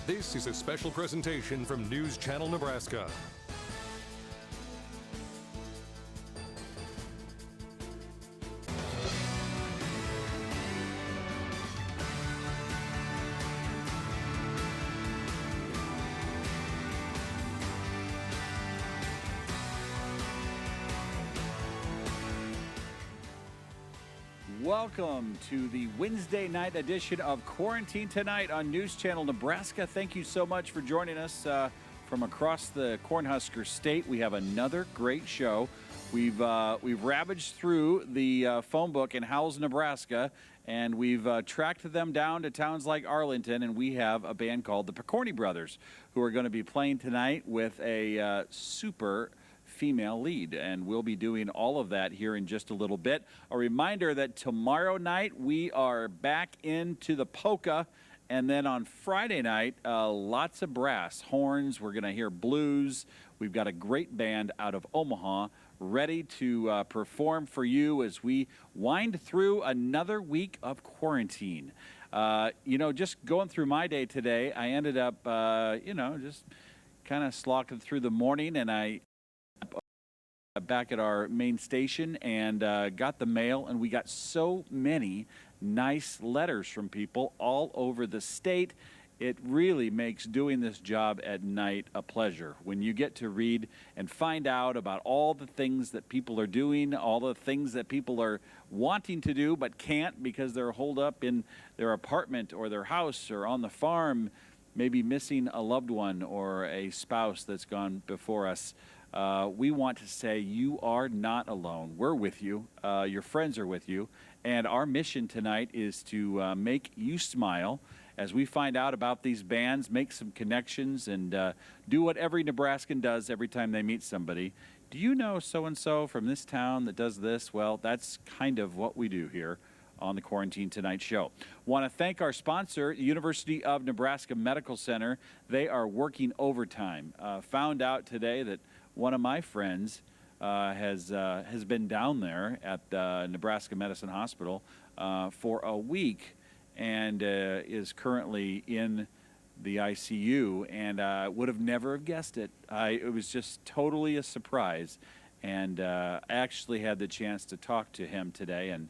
This is a special presentation from News Channel Nebraska. Welcome to the Wednesday night edition of Quarantine Tonight on News Channel Nebraska. Thank you so much for joining us from across the Cornhusker State. We have another great show. We've ravaged through the phone book in Howells, Nebraska, and we've tracked them down to towns like Arlington, and we have a band called the Pokorny Brothers who are going to be playing tonight with a super female lead, and we'll be doing all of that here in just a little bit. A reminder that tomorrow night we are back into the polka, and then on Friday night, lots of brass, horns. We're going to hear blues. We've got a great band out of Omaha ready to perform for you as we wind through another week of quarantine. Just going through my day today, I ended up, just kind of slocking through the morning, and I back at our main station and got the mail, and we got so many nice letters from people all over the state. It really makes doing this job at night a pleasure when you get to read and find out about all the things that people are doing, all the things that people are wanting to do but can't because they're holed up in their apartment or their house or on the farm, maybe missing a loved one or a spouse that's gone before us. We want to say you are not alone. We're with you. Your friends are with you. And our mission tonight is to make you smile as we find out about these bands, make some connections, and do what every Nebraskan does every time they meet somebody. Do you know so-and-so from this town that does this? Well, that's kind of what we do here on the Quarantine Tonight show. Want to thank our sponsor, University of Nebraska Medical Center. They are working overtime. Found out today that one of my friends has been down there at Nebraska Medicine Hospital for a week and is currently in the ICU, and would have never have guessed it. It was just totally a surprise, and I actually had the chance to talk to him today, and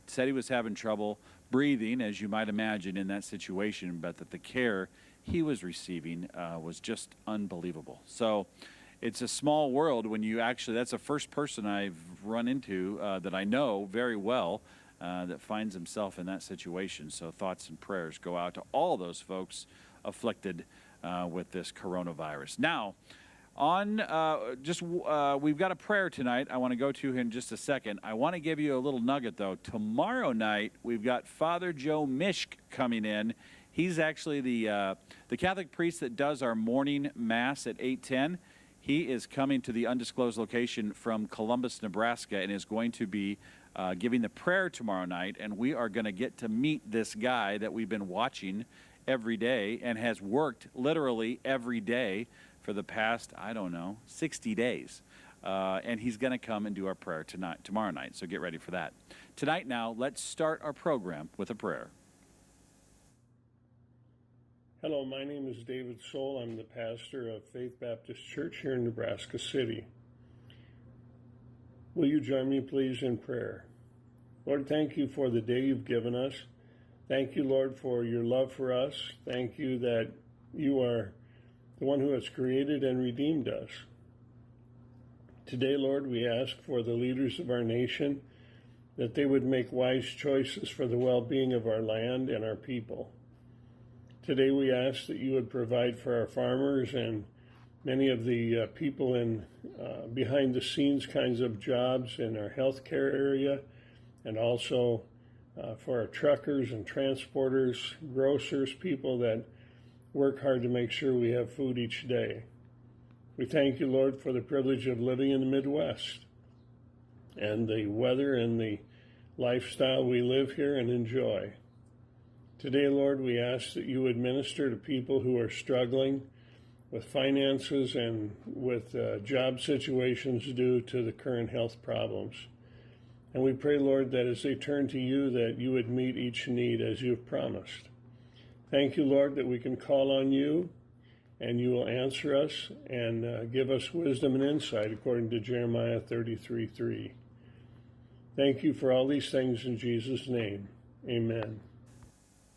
said he was having trouble breathing, as you might imagine in that situation, but that the care he was receiving was just unbelievable. So it's a small world when you actually, that's the first person I've run into that I know very well that finds himself in that situation. So thoughts and prayers go out to all those folks afflicted with this coronavirus. Now, we've got a prayer tonight I want to go to in just a second. I want to give you a little nugget, though. Tomorrow night, we've got Father Joe Mishk coming in. He's actually the Catholic priest that does our morning mass at 8:10. He is coming to the undisclosed location from Columbus, Nebraska, and is going to be giving the prayer tomorrow night. And we are going to get to meet this guy that we've been watching every day and has worked literally every day for the past, 60 days. And he's going to come and do our prayer tomorrow night. So get ready for that. Tonight now, let's start our program with a prayer. Hello, my name is David Soul. I'm the pastor of Faith Baptist Church here in Nebraska City. Will you join me, please, in prayer? Lord, thank you for the day you've given us. Thank you, Lord, for your love for us. Thank you that you are the one who has created and redeemed us. Today, Lord, we ask for the leaders of our nation that they would make wise choices for the well-being of our land and our people. Today we ask that you would provide for our farmers and many of the people in behind-the-scenes kinds of jobs in our healthcare area, and also for our truckers and transporters, grocers, people that work hard to make sure we have food each day. We thank you, Lord, for the privilege of living in the Midwest and the weather and the lifestyle we live here and enjoy. Today, Lord, we ask that you would minister to people who are struggling with finances and with job situations due to the current health problems. And we pray, Lord, that as they turn to you, that you would meet each need as you have promised. Thank you, Lord, that we can call on you and you will answer us and give us wisdom and insight according to Jeremiah 33:3. Thank you for all these things in Jesus' name. Amen.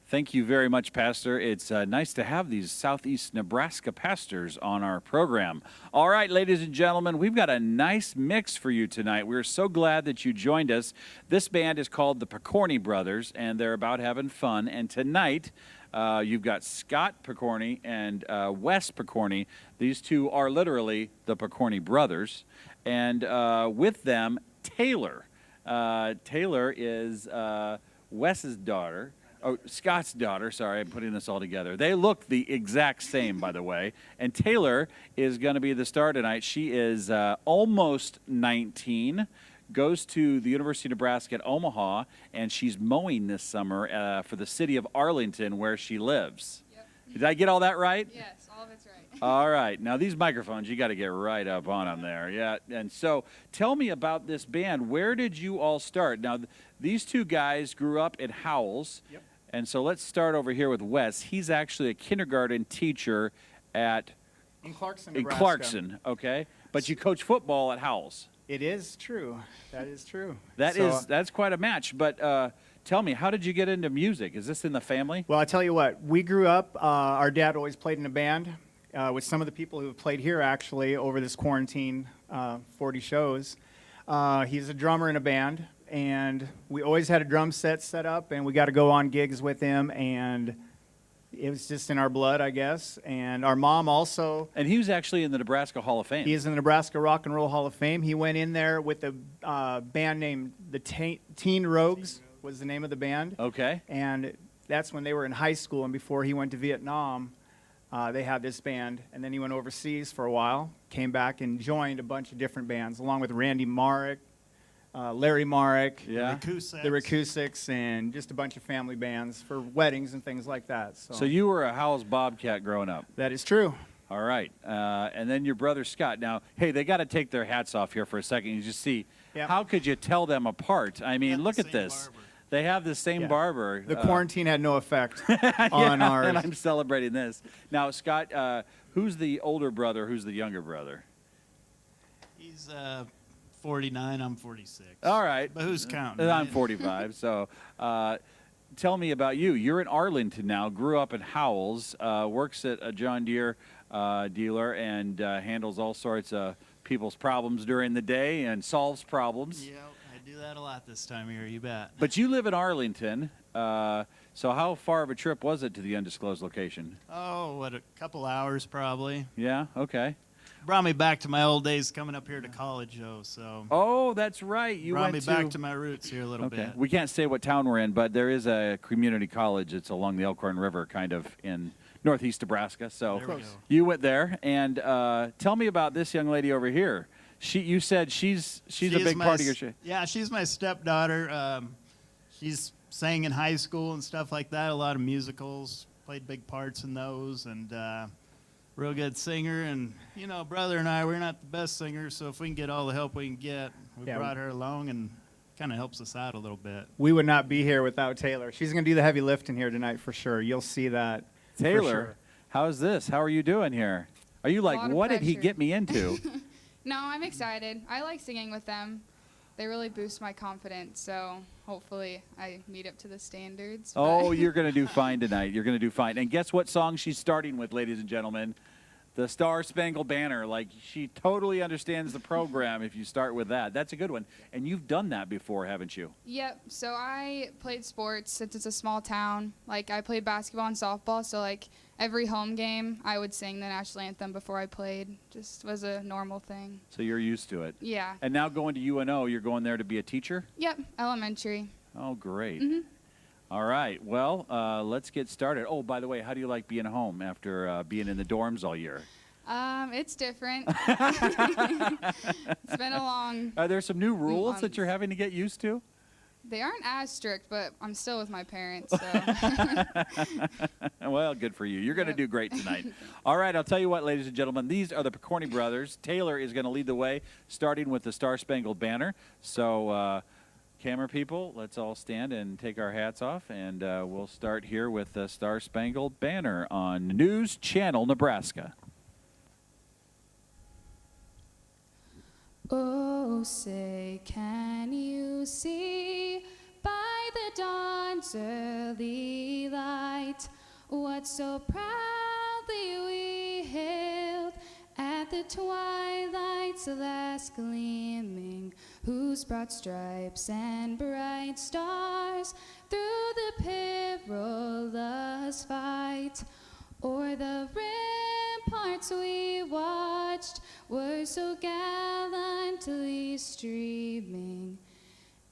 Thank you very much, Pastor. It's nice to have these Southeast Nebraska pastors on our program. All right, ladies and gentlemen, we've got a nice mix for you tonight. We're so glad that you joined us. This band is called the Pokorny Brothers, and they're about having fun. And tonight, you've got Scott Pokorny and Wes Pokorny. These two are literally the Pokorny Brothers. And with them, Taylor. Taylor is Wes's daughter. Oh, Scott's daughter. Sorry, I'm putting this all together. They look the exact same, by the way. And Taylor is going to be the star tonight. She is almost 19, goes to the University of Nebraska at Omaha, and she's mowing this summer for the city of Arlington, where she lives. Yep. Did I get all that right? Yes, all of it's right. All right. Now, these microphones, you got to get right up on them there. Yeah. And so tell me about this band. Where did you all start? Now, these two guys grew up in Howells. Yep. And so let's start over here with Wes. He's actually a kindergarten teacher in Clarkson, Nebraska. Clarkson, okay? But you coach football at Howells. It is true. That is true. That's quite a match. But tell me, how did you get into music? Is this in the family? Well, I tell you what, we grew up, our dad always played in a band with some of the people who have played here actually over this quarantine, 40 shows. He's a drummer in a band, and we always had a drum set up, and we got to go on gigs with him, and it was just in our blood, I guess. And our mom also. And he was actually in the Nebraska Hall of Fame. He is in the Nebraska Rock and Roll Hall of Fame. He went in there with a band named the Teen Rogues was the name of the band. Okay. And that's when they were in high school, and before he went to Vietnam, they had this band. And then he went overseas for a while, came back and joined a bunch of different bands, along with Randy Marek, Larry Marek, yeah, the Rakusics, and just a bunch of family bands for weddings and things like that. So you were a Howells Bobcat growing up. That is true. All right. And then your brother Scott. Now, hey, they got to take their hats off here for a second. You just see, how could you tell them apart? I mean, look at this. Barber. They have the same barber. The quarantine had no effect on ours. And I'm celebrating this. Now, Scott, who's the older brother? Who's the younger brother? He's 49, I'm 46. All right. But who's counting? I'm 45. So tell me about you. You're in Arlington now, grew up in Howells, works at a John Deere dealer, and handles all sorts of people's problems during the day and solves problems. Yeah, I do that a lot this time of year, you bet. But you live in Arlington. So how far of a trip was it to the undisclosed location? Oh, a couple hours probably. Yeah, okay. Brought me back to my old days coming up here to college, though. So. Oh, that's right. You brought me back to my roots here a little bit. We can't say what town we're in, but there is a community college. It's along the Elkhorn River, kind of in northeast Nebraska. So you went there, and tell me about this young lady over here. You said she's a big part of your show. Yeah, she's my stepdaughter. She's sang in high school and stuff like that. A lot of musicals, played big parts in those, and. Real good singer, and brother and I, we're not the best singers, so if we can get all the help we can get, we brought her along, and kind of helps us out a little bit. We would not be here without Taylor. She's going to do the heavy lifting here tonight for sure. You'll see that. Taylor, for sure. How's this? How are you doing here? Are you like, what did he get me into? No, I'm excited. I like singing with them. They really boost my confidence, so hopefully I meet up to the standards. Oh, you're going to do fine tonight. You're going to do fine. And guess what song she's starting with, ladies and gentlemen? The Star Spangled Banner. Like, she totally understands the program if you start with that. That's a good one. And you've done that before, haven't you? Yep. So I played sports since it's a small town. Like, I played basketball and softball, so, like, every home game I would sing the national anthem before I played. Just was a normal thing. So you're used to it. Yeah. And now going to UNO, you're going there to be a teacher? Yep, elementary. Oh, great. Mm-hmm. All right. Well, let's get started. Oh, by the way, how do you like being home after being in the dorms all year? It's different. It's been a long... Are there some new rules months. that you're having to get used to? They aren't as strict, but I'm still with my parents, so... Well, good for you. You're going to do great tonight. All right, I'll tell you what, ladies and gentlemen, these are the Pokorny brothers. Taylor is going to lead the way, starting with the Star Spangled Banner. So Camera people, let's all stand and take our hats off, and we'll start here with the Star Spangled Banner on News Channel Nebraska. Oh, say, can you see by the dawn's early light what so proudly we hailed at the twilight's last gleaming, whose broad stripes and bright stars through the perilous fight o'er the ramparts we watched were so gallantly streaming,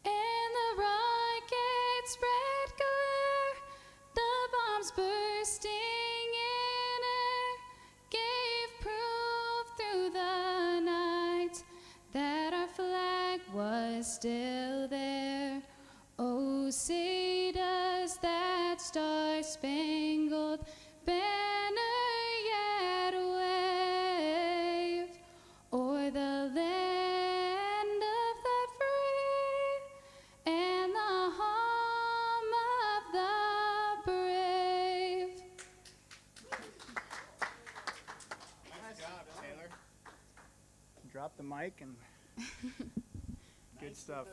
and the rockets' red glare, the bombs bursting in air, gave proof through the night that our flag was still there. Oh, say does that star-spangled banner yet wave o'er the land of the free and the home of the brave. Nice job, Taylor. Drop the mic and good stuff.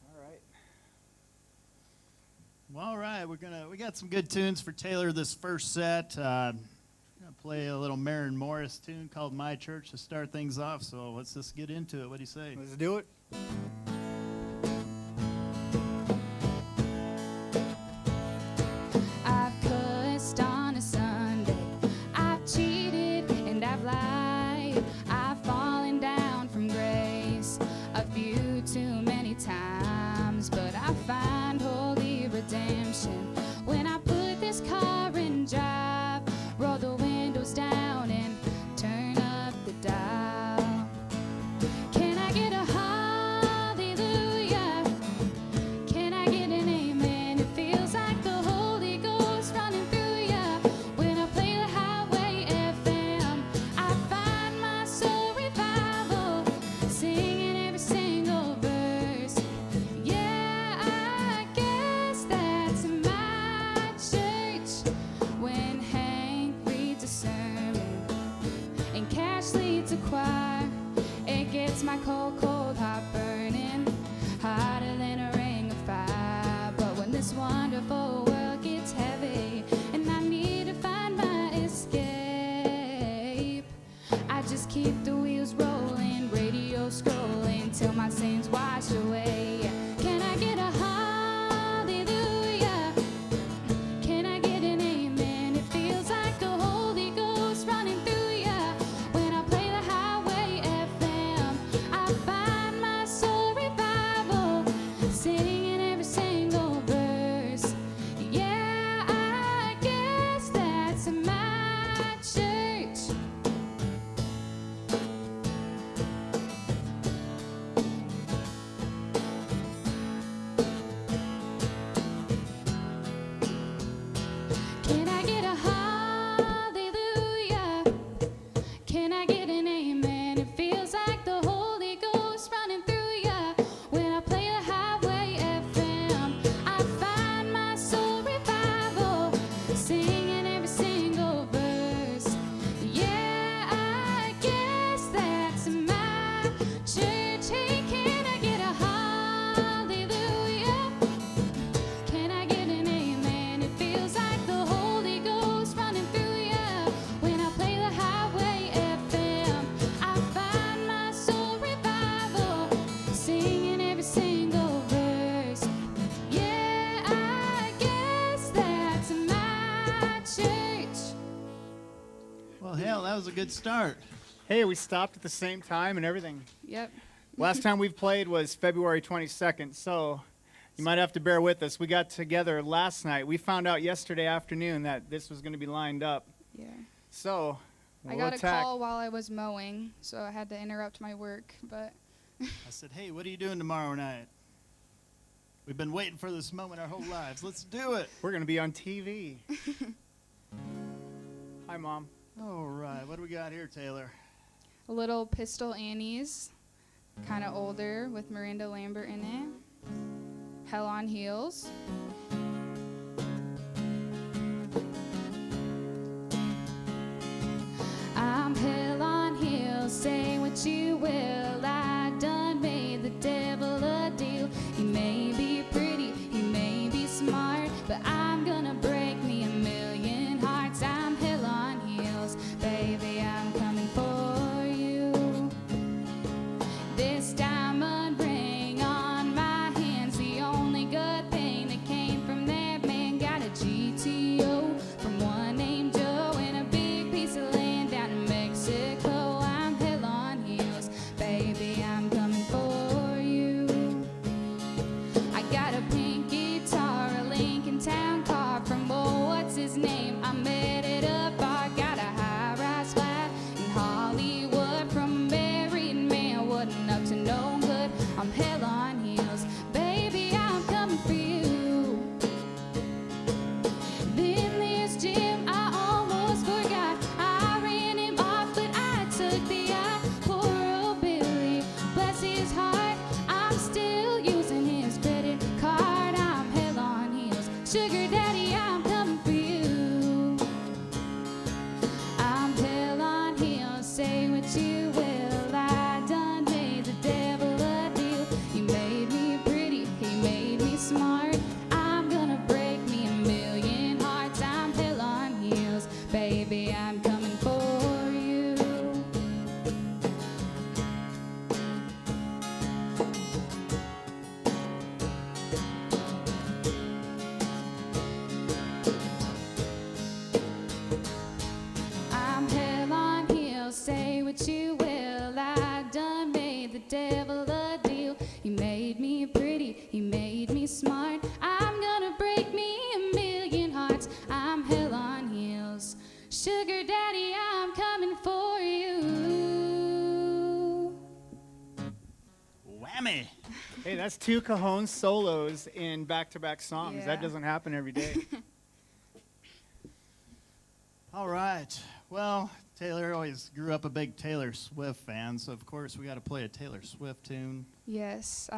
All right. Well, all right, we got some good tunes for Taylor this first set. Gonna play a little Maren Morris tune called "My Church" to start things off. So let's just get into it. What do you say? Let's do it. I've cussed on a Sunday, I've cheated and I've lied, I've fallen down from grace a few too many times, but I find holy redemption when I put this car in drive, roll the windows down and turn up the dial. Can I get a hallelujah? Can I get an amen? It feels like the Holy Ghost running through ya. When I play the highway FM, I find my soul revival, singing every single verse. Yeah, I guess that's my church. When Hank reads a sermon and Cash leads a choir, it gets my cold, cold heart burning hotter than a ring of fire. But when this wonderful world gets heavy and I need to find my escape, I just keep the wheels rolling, radio scrolling till my sins wash away. Can I get a hallelujah? Can I get an amen? It feels like the Holy Ghost running through ya. When I play the highway FM, I find my soul revival, singing every single verse. Yeah, I guess that's my church. Can I get a hallelujah? Can I get an amen? It feels like the Holy Ghost running through ya. When I play the highway FM, I find my soul revival, singing every single verse. Yeah, I guess that's my church. Hey, can I get a hallelujah? Can I get an amen? It feels like the Holy Ghost running through ya. When I play the highway FM, I find my soul revival, singing every single verse. Yeah, I guess that's my church. Well, hell, that was a good start. Hey, we stopped at the same time and everything. Yep. Last time we've played was February 22nd, so you might have to bear with us. We got together last night. We found out yesterday afternoon that this was going to be lined up. Yeah. So, I we'll got attack. a call while I was mowing, so I had to interrupt my work, but I said, hey, what are you doing tomorrow night? We've been waiting for this moment our whole lives. Let's do it. We're going to be on TV. Hi, Mom. All right, what do we got here, Taylor? Little Pistol Annie's, kind of older, with Miranda Lambert in it. Hell on Heels. I'm hell on heels, say what you will. I done made the devil a deal. He may be pretty, he may be smart, but I'm gonna break me a million hearts. I'm hell on heels, baby, I'm coming for you. This diamond ring on my hand's the only good thing that came from that man. Got a GTO from one named Joe and a big piece of land down in Mexico. I'm hell on heels, baby, I'm coming for you. I got a pink guitar, a Lincoln Town car from, oh, what's his name? I met at a bar. Got a high-rise flat in Hollywood from a married man, wasn't up to no good. I'm hell on heels, baby, I'm coming for you. Then there's Jim, I almost forgot. I ran him off, but I took the eye. Poor old Billy, bless his heart. I'm still using his credit card. I'm hell on heels, sugar daddy, I'm coming for you. I'm hell on heels, say what you will. I done made the devil a deal. He made me pretty, he made me smart. I'm gonna break me a million hearts. I'm hell on heels, baby, I'm coming for you. I'm hell on heels, say what you will. I done made the devil a deal. He made me pretty, he made me smart. I'm gonna break me a million hearts. I'm hell on heels, sugar daddy, I'm coming for you. Whammy. Hey, that's 2 Cajon solos in back-to-back songs. Yeah. That doesn't happen every day. All right. Well, Taylor always grew up a big Taylor Swift fan, so of course we got to play a Taylor Swift tune. Yes,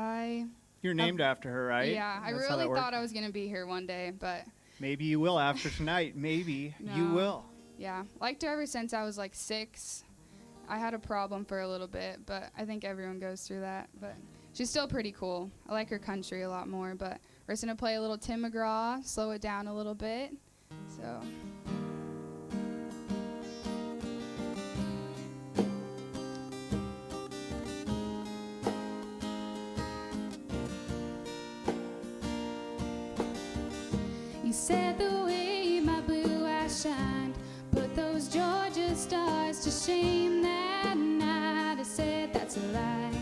You're named after her, right? yeah, I That's how really that thought works? I was going to be here one day, but Maybe you will after tonight. Maybe you No. will. yeah, liked her ever since I was like 6. I had a problem for a little bit, but I think everyone goes through that. But she's still pretty cool. I like her country a lot more, but we're just going to play a little Tim McGraw, slow it down a little bit. So... You said the way my blue eyes shined put those Georgia stars to shame that night. I said that's a lie.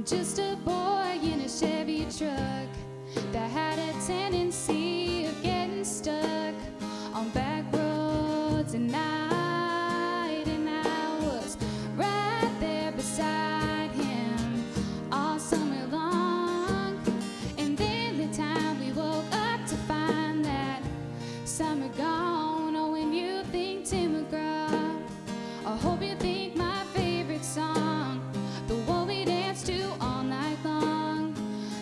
Just a boy in a Chevy truck that had a tendency of getting stuck on back roads at night, and I was right there beside him all summer long. And then the time we woke up to find that summer gone. Oh, when you think Tim McGraw, I hope you think my favorite song, the one we danced to all night long.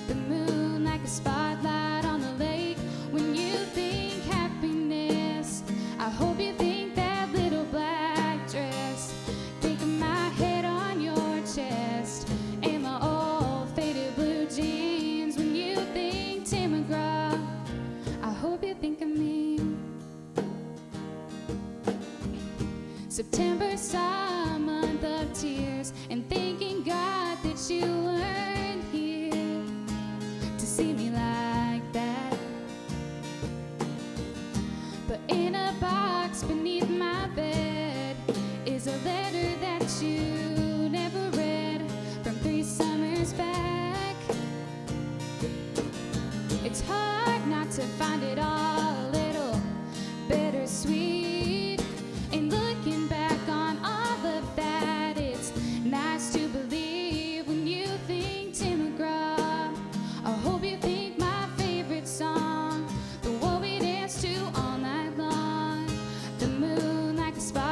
The moon like a spotlight on the lake. When you think happiness, I hope you think that little black dress. Think of my head on your chest and my old faded blue jeans. When you think Tim McGraw, I hope you think of me. September saw a month of tears and thanking God that you weren't here to see me like that. But in a box beneath my bed is a letter that you never read from 3 summers back. It's hard not to find it all a little bittersweet. And looking back on all of that, it's nice to believe. When you think Tim McGraw, I hope you think my favorite song, the one we danced to all night long. The moon like a spot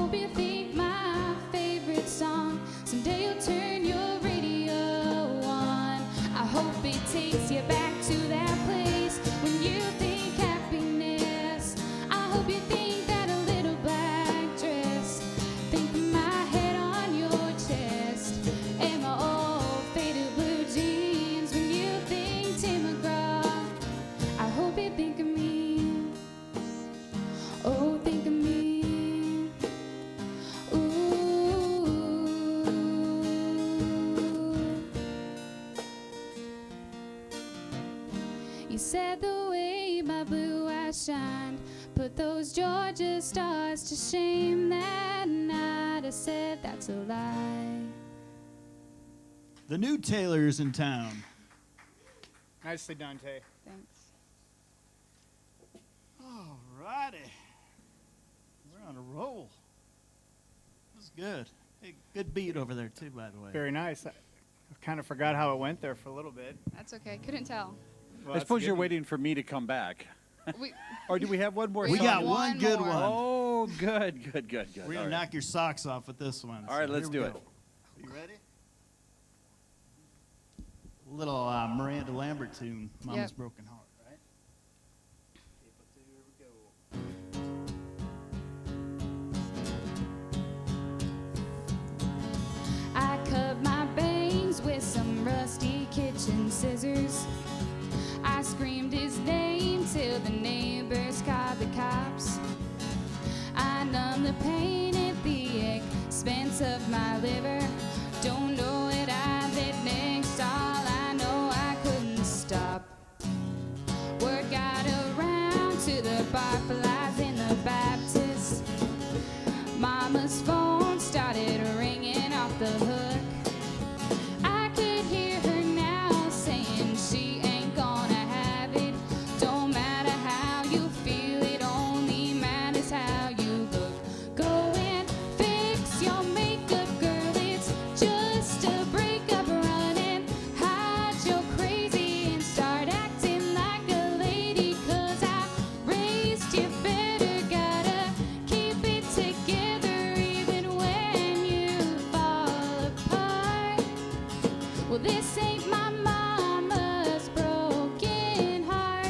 hope you think my favorite song. Someday you'll turn your radio on. I hope it takes you back to that place when you think happiness. I hope you think that a little black dress. Think of my head on your chest and my old faded blue jeans. When you think Tim McGraw, I hope you think of me. Oh, think of me. Ooh. You said the way my blue eyes shined put those Georgia stars to shame that night. I said that's a lie. The new Taylor's in town. Nicely done, Tay. Thanks. All righty. We're on a roll. That's good. Hey, good beat over there, too, by the way. Very nice. I kind of forgot how it went there for a little bit. That's okay. Couldn't tell. Well, I that's suppose good. you're waiting for me to come back. We, Or do we have one more We song? got one one good more. one. Oh, good. We're All going to right. knock your socks off with this one. All right, so let's here we do go. it. You ready? Little Miranda Lambert tune, Mama's Yep. Broken Heart, right? Here we go. I cut my bangs with some rusty kitchen scissors. I screamed his name till the neighbors called the cops. I numbed the pain at the expense of my liver. Don't know what I did next, all I know I couldn't stop. Word got around to the barflies in the Baptist. Mama's phone started ringing off the hook. I could hear her now saying she ain't gonna have it. Don't matter how you feel, it only matters how you look. Go and fix your makeup, girl, it's just a breakup. Run and hide your crazy and start acting like a lady. 'Cause I raised you better, gotta keep it together even when you fall apart. Well, this ain't my mama's broken heart.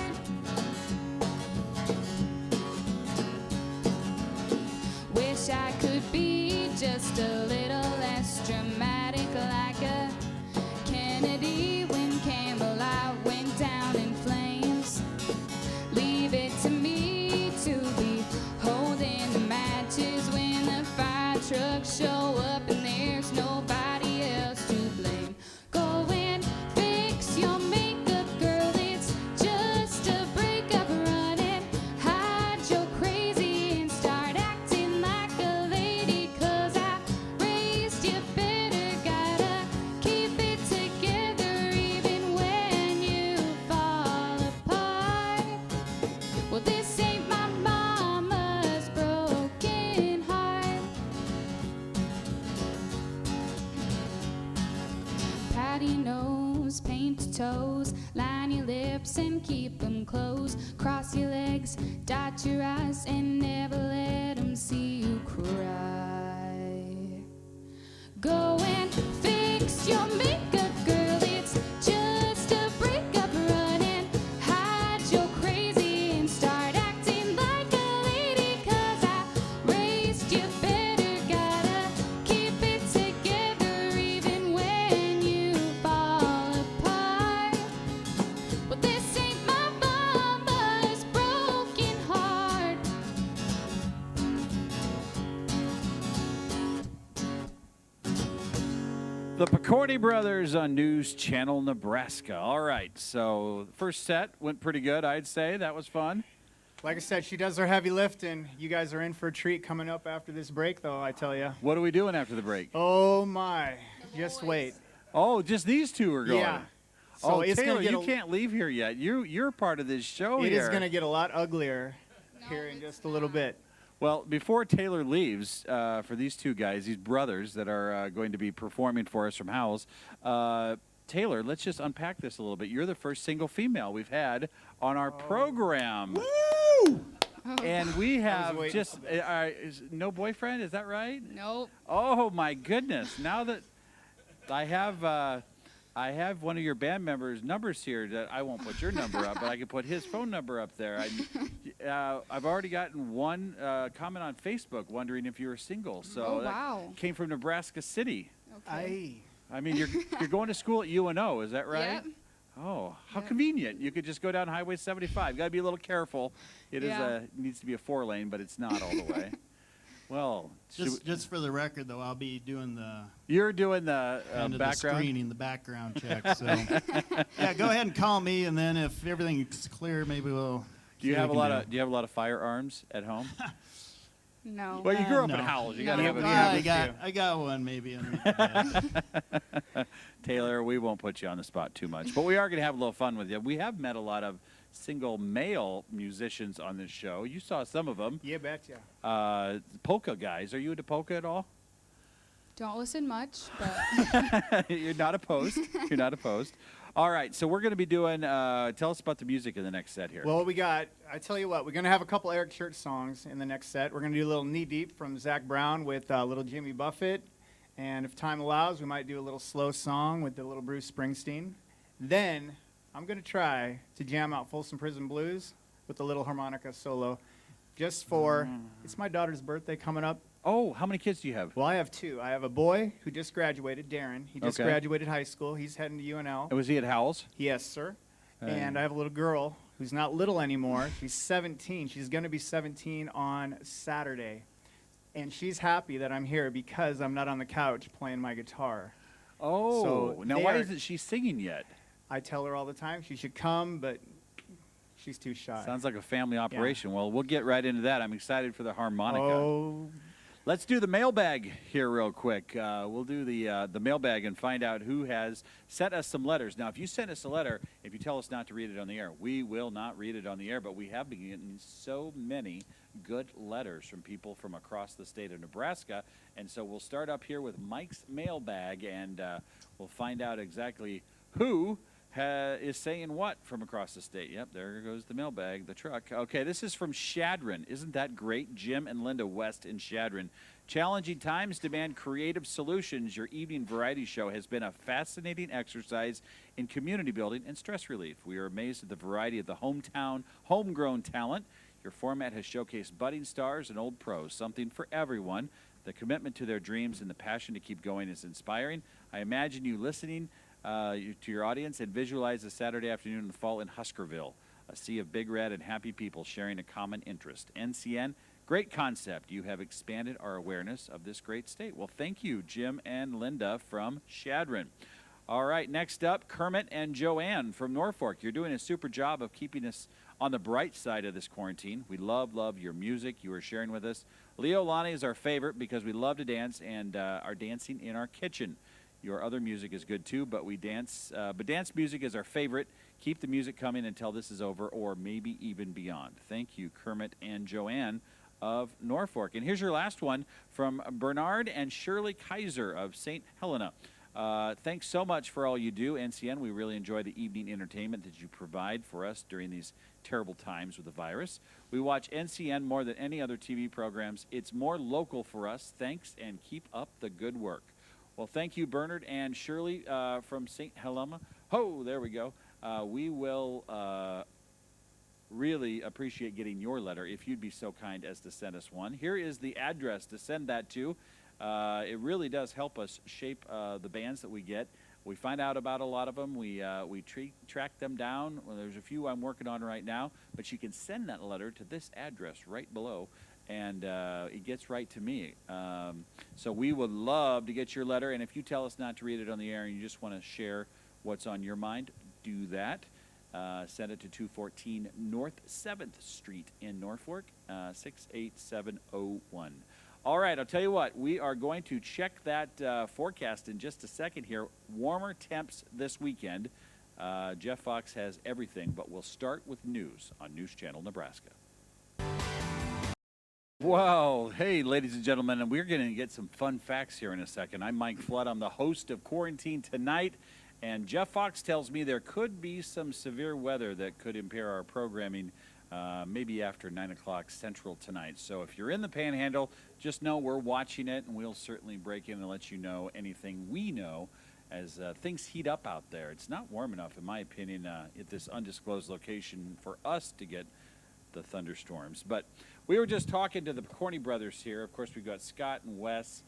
Wish I could be just a little less dramatic, like a Kennedy when Camelot went down in flames. Leave it to me to be holding the matches when the fire trucks show up and there's nobody else to blame. Go and fix your makeup, girl, it's just a breakup. Run and hide your crazy and start acting like a lady. 'Cause I raised you better, gotta keep it together even when you fall apart. Well, this ain't my mama's broken heart. Pat your nose, paint your toes, line your lips and keep them closed. Cross your legs, dot your eyes, and never let them see you cry. Go and fix your makeup, girl, it's just a breakup. Run and hide your crazy and start acting like a lady. 'Cause I raised you better, gotta keep it together even when you fall apart. Well, this ain't my mama's broken heart. The Pokorny Brothers on News Channel Nebraska. All right, so the first set went pretty good, I'd say. That was fun. Like I said, she does her heavy lifting. You guys are in for a treat coming up after this break, though, I tell you. What are we doing after the break? Oh, my. Just wait. Oh, just these two are going. Yeah. So Oh, it's Taylor, gonna get you can't leave here yet. You're part of this show It here. is going to get a lot uglier here in just a little bit. Well, before Taylor leaves, for these two guys, these brothers that are going to be performing for us from Howells, Taylor, let's just unpack this a little bit. You're the first single female we've had on our program. Woo! And we have waiting just no boyfriend. Is that right? Nope. Oh my goodness! Now that I have one of your band members' numbers here. That I won't put your number up, but I can put his phone number up there. I've already gotten one comment on Facebook wondering if you were single. So Oh, wow. that came from Nebraska City. Okay. I mean, you're going to school at UNO, is that right? Yep. Oh, how Yep. convenient! You could just go down Highway 75. You got to be a little careful. It needs to be a 4-lane, but it's not all the way. Well, Just for the record, though, I'll be doing the you're doing the kind of background. the screening, the background check. So, yeah, go ahead and call me, and then if everything's clear, maybe we'll. Do you have a lot of firearms at home? No. Well, you grew up no. in Howells. You No. got to have a I got one maybe underneath the bed. Taylor, we won't put you on the spot too much, but we are going to have a little fun with you. We have met a lot of single male musicians on this show. You saw some of them. Yeah, betcha. Polka guys. Are you into polka at all? Don't listen much, but You're not opposed. You're not opposed. All right, so we're going to be doing, tell us about the music in the next set here. Well, I tell you what, we're going to have a couple Eric Church songs in the next set. We're going to do a little Knee Deep from Zach Brown with little Jimmy Buffett. And if time allows, we might do a little slow song with the little Bruce Springsteen. Then I'm going to try to jam out Folsom Prison Blues with a little harmonica solo just for, it's my daughter's birthday coming up. Oh, how many kids do you have? Well, I have two. I have a boy who just graduated, Darren. He just Okay. graduated high school. He's heading to UNL. Was he at Howells? Yes, sir. And I have a little girl who's not little anymore. She's 17. She's going to be 17 on Saturday. And she's happy that I'm here because I'm not on the couch playing my guitar. Oh, So now they why are- isn't she singing yet? I tell her all the time she should come, but she's too shy. Sounds like a family operation. Well, we'll get right into that. I'm excited for the harmonica. Oh, Let's do the mailbag here real quick. We'll do the mailbag and find out who has sent us some letters. Now, if you send us a letter, if you tell us not to read it on the air, we will not read it on the air, but we have been getting so many good letters from people from across the state of Nebraska. And so we'll start up here with Mike's mailbag, and we'll find out exactly who is saying what from across the state. Yep, there goes the mailbag, the truck. Okay, this is from Shadron. Isn't that great? Jim and Linda West in Shadron. Challenging times demand creative solutions. Your evening variety show has been a fascinating exercise in community building and stress relief. We are amazed at the variety of the hometown, homegrown talent. Your format has showcased budding stars and old pros, something for everyone. The commitment to their dreams and the passion to keep going is inspiring. I imagine you listening to your audience and visualize a Saturday afternoon in the fall in Huskerville, a sea of big red and happy people sharing a common interest. NCN, great concept. You have expanded our awareness of this great state. Well, thank you, Jim and Linda from Shadron. All right, next up, Kermit and Joanne from Norfolk. You're doing a super job of keeping us on the bright side of this quarantine. We love your music you are sharing with us. Leo Lonnie is our favorite because we love to dance and are dancing in our kitchen. Your other music is good too, but dance music is our favorite. Keep the music coming until this is over or maybe even beyond. Thank you, Kermit and Joanne of Norfolk. And here's your last one from Bernard and Shirley Kaiser of St. Helena. Thanks so much for all you do, NCN. We really enjoy the evening entertainment that you provide for us during these terrible times with the virus. We watch NCN more than any other TV programs. It's more local for us. Thanks, and keep up the good work. Well, thank you, Bernard and Shirley from St. Helena. Oh, there we go. We will really appreciate getting your letter if you'd be so kind as to send us one. Here is the address to send that to. It really does help us shape the bands that we get. We find out about a lot of them. We track them down. Well, there's a few I'm working on right now, but you can send that letter to this address right below, and it gets right to me. So we would love to get your letter, and if you tell us not to read it on the air and you just want to share what's on your mind, do that. Send it to 214 North 7th Street in Norfolk, 68701. All right, I'll tell you what, we are going to check that forecast in just a second here. Warmer temps this weekend. Jeff Fox has everything, but we'll start with news on News Channel Nebraska. Wow. Hey, ladies and gentlemen, and we're going to get some fun facts here in a second. I'm Mike Flood. I'm the host of Quarantine Tonight, and Jeff Fox tells me there could be some severe weather that could impair our programming maybe after 9 o'clock Central tonight. So if you're in the Panhandle, just know we're watching it, and we'll certainly break in and let you know anything we know as things heat up out there. It's not warm enough, in my opinion, at this undisclosed location for us to get the thunderstorms. But we were just talking to the Pokorny brothers here. Of course, we've got Scott and Wes.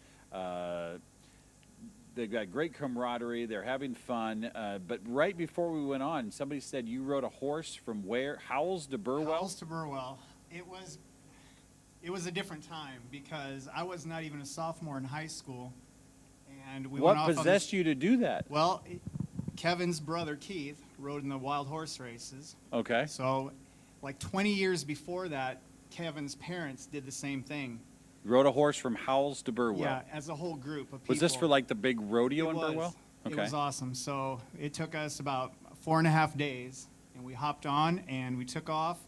They've got great camaraderie. They're having fun. But right before we went on, somebody said you rode a horse from where? Howells to Burwell? Howells to Burwell. It was a different time because I was not even a sophomore in high school. And we went off What possessed you to do that? Well, Kevin's brother Keith rode in the wild horse races. Okay. So like 20 years before that, Kevin's parents did the same thing. Rode a horse from Howells to Burwell. Yeah, as a whole group of people. Was this for like the big rodeo in Burwell? It was awesome. So it took us about 4.5 days, and we hopped on and we took off.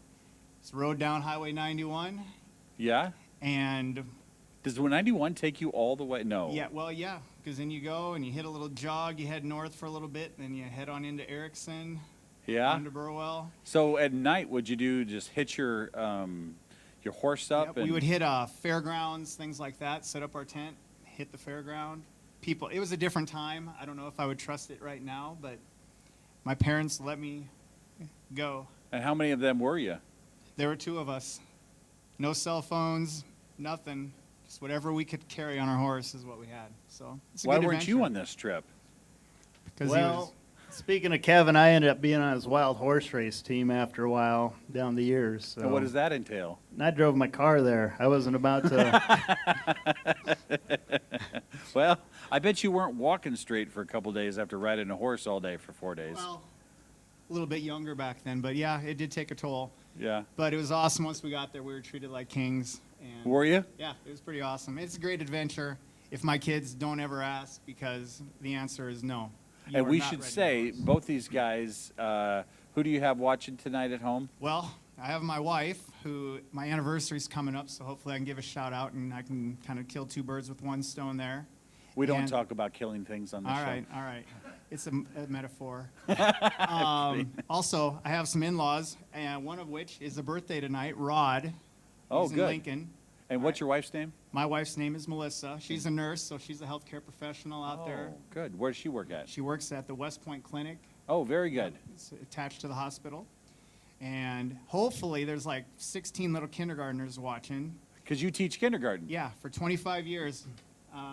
Just rode down Highway 91. Yeah? And does 91 take you all the way? No. yeah, well, yeah, because then you go and you hit a little jog, you head north for a little bit, and then you head on into Erickson, Yeah? into Burwell. So at night, what'd you do? Just hitch your horse up? Yep, and we would hit fairgrounds, things like that, set up our tent, hit the fairground. People, it was a different time. I don't know if I would trust it right now, but my parents let me go. And how many of them were you? There were 2 of us. No cell phones, nothing. Just whatever we could carry on our horse is what we had. So it's a Why good weren't you adventure. on this trip? Because Well, speaking of Kevin, I ended up being on his wild horse race team after a while down the years. So. And what does that entail? And I drove my car there. I wasn't about to. Well, I bet you weren't walking straight for a couple days after riding a horse all day for 4 days. well, a little bit younger back then, but yeah, it did take a toll. Yeah. But it was awesome. Once we got there, we were treated like kings. And Were you? yeah, it was pretty awesome. It's a great adventure if my kids don't ever ask, because the answer is no. You And are we not should ready say, for this. both these guys, who do you have watching tonight at home? Well, I have my wife, who my anniversary's coming up, so hopefully I can give a shout out and I can kind of kill 2 birds with 1 stone there. We don't And- talk about killing things on the All show. right, all right. It's a metaphor. Also, I have some in-laws, and one of which is a birthday tonight, Rod. Oh, He's in good. Lincoln. And what's your wife's name? My wife's name is Melissa. She's a nurse, so she's a healthcare professional out there. Oh, good. Where does she work at? She works at the West Point Clinic. Oh, very good. It's attached to the hospital. And hopefully there's like 16 little kindergartners watching. Because you teach kindergarten. Yeah, for 25 years.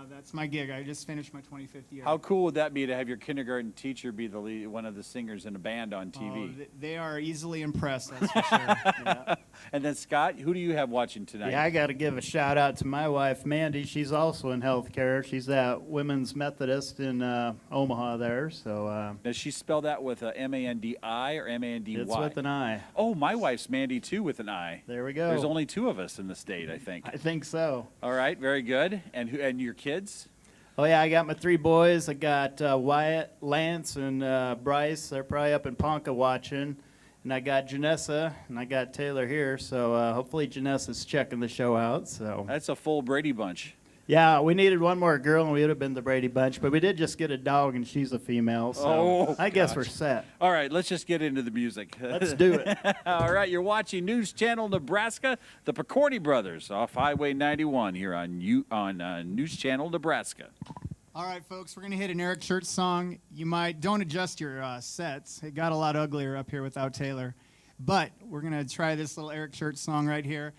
That's my gig. I just finished my 25th year. How cool would that be to have your kindergarten teacher be the lead, one of the singers in a band on Oh, TV? they are easily impressed, that's for sure. And then Scott, who do you have watching tonight? Yeah, I got to give a shout out to my wife, Mandy. She's also in healthcare. She's at Women's Methodist in Omaha there. So Does she spell that with a M-A-N-D-I or M-A-N-D-Y? it's with an I. Oh, my wife's Mandy too with an I. There we go. There's only 2 of us in the state, I think. I think so. All right, very good. And your kids? Oh, yeah, I got my 3 boys. I got Wyatt, Lance, and Bryce. They're probably up in Ponca watching. And I got Janessa, and I got Taylor here. So hopefully Janessa's checking the show out. So That's a full Brady bunch. yeah, we needed one more girl, and we would have been the Brady Bunch. But we did just get a dog, and she's a female. So Oh, I guess gosh. we're set. All right, let's just get into the music. Let's do it. All right, you're watching News Channel Nebraska, the Pokorny brothers off Highway 91 here on News Channel Nebraska. All right, folks, we're going to hit an Eric Church song. Don't adjust your sets. It got a lot uglier up here without Taylor. But we're going to try this little Eric Church song right here.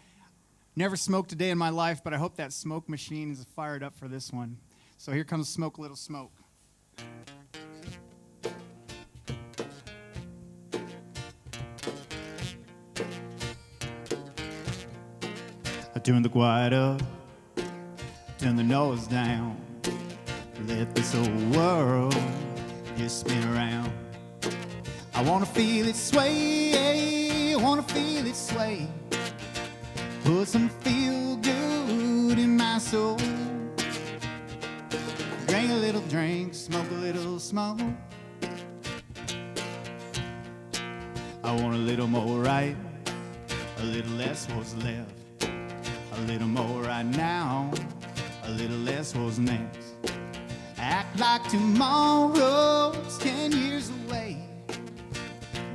Never smoked a day in my life, but I hope that smoke machine is fired up for this one. So here comes Smoke Little Smoke. I turn the quiet up, turn the nose down. Let this old world just spin around. I wanna feel it sway, I wanna feel it sway. Put some feel good in my soul. Drink a little drink, smoke a little smoke. I want a little more right, a little less what's left. A little more right now, a little less what's next. Act like tomorrow's 10 years away.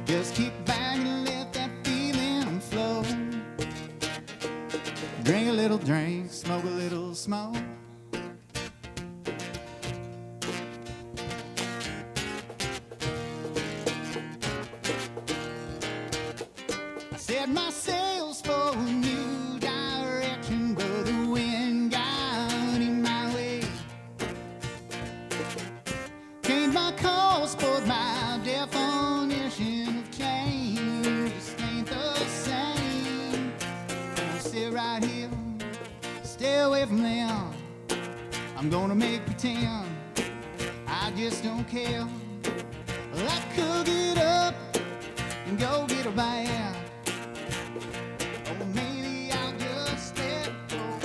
Just kick back and let that feeling flow. smoke a little smoke. I set my sails for a new direction, but the wind got in my way. Changed my course, but my definition of change just ain't the same. I'll sit right here, stay away from them. I'm gonna make pretend I just don't care. Well, I could get up and go get a bite, or maybe I'll just let go.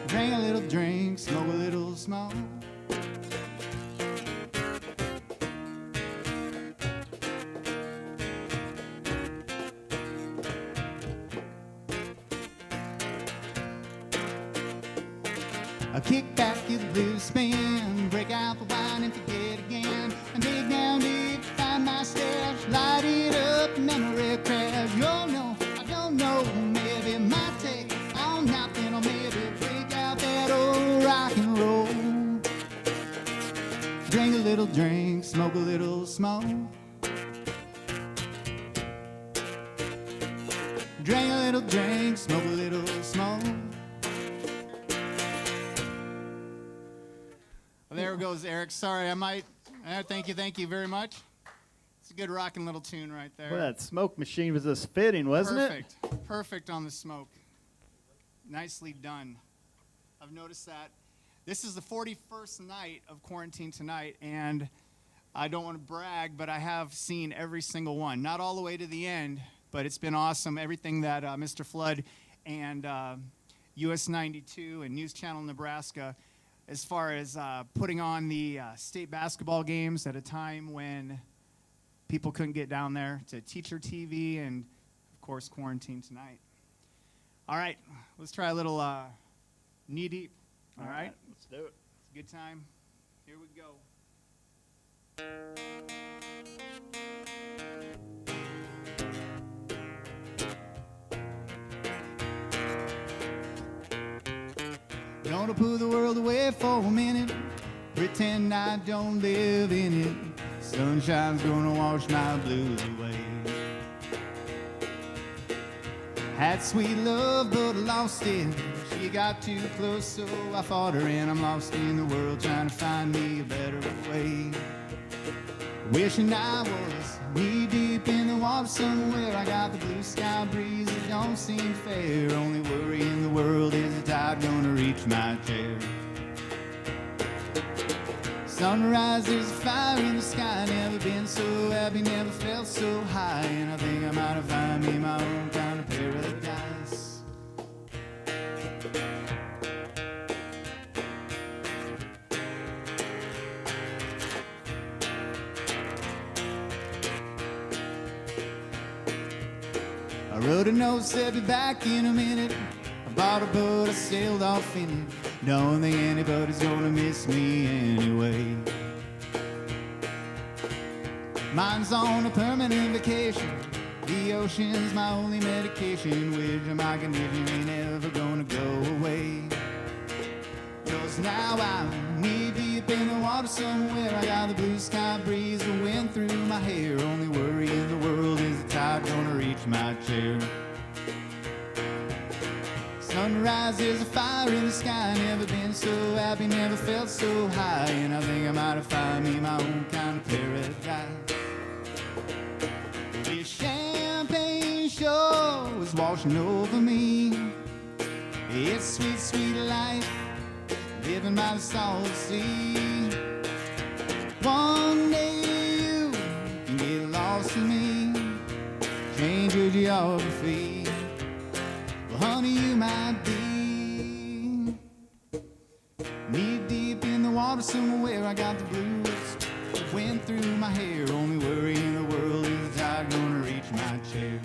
Drink a little drink, smoke a little smoke. I kick back, get the blues spin, break out the wine and forget again, and dig down deep, find my stash, light it up, memory crash. Oh no, I don't know, maybe it might take all nothing, or maybe break out that old rock and roll. Drink a little drink, smoke a little smoke. Drink a little drink, smoke a little smoke. There goes Eric. Sorry, I might. Thank you very much. It's a good rocking little tune right there. Well, that smoke machine was just fitting, wasn't Perfect. Perfect on the smoke. Nicely done. I've noticed that. This is the 41st night of Quarantine Tonight, and I don't want to brag, but I have seen every single one. Not all the way to the end, but it's been awesome. Everything that Mr. Flood and US 92 and News Channel Nebraska, as far as putting on the state basketball games at a time when people couldn't get down there, to Teacher TV, and, of course, Quarantine Tonight. All right, let's try a little knee deep. All right? Let's do it. It's a good time. Here we go. Gonna put the world away for a minute, pretend I don't live in it. Sunshine's gonna wash my blues away. Had sweet love, but I lost it. She got too close, so I fought her, and I'm lost in the world trying to find me a better way. Wishing I was knee deep in the water somewhere. I got the blue sky breeze, it don't seem fair. Only worry in the world is the tide gonna reach my chair. Sunrise, there's a fire in the sky. Never been so happy, never felt so high. And I think I might have found me my own kind of paradise. I wrote a note, said be back in a minute. I bought a boat, I sailed off in it. Don't think anybody's gonna miss me anyway. Mine's on a permanent vacation. The ocean's my only medication. Which my condition ain't ever gonna go away. 'Cause now I'm knee deep in the water somewhere. I got the blue sky breeze, the wind through my hair. Only worry in the world is the tide gonna reach my chair. Sunrise, there's a fire in the sky. Never been so happy, never felt so high. And I think I might have found me my own kind of paradise. This champagne shore is washing over me. It's sweet, sweet life, living by the salt sea. One day you can get lost in me, change your geography. Well, honey, you might be knee deep in the water somewhere. I got the blues, the wind through my hair. Only worry in the world is the tide gonna reach my chair.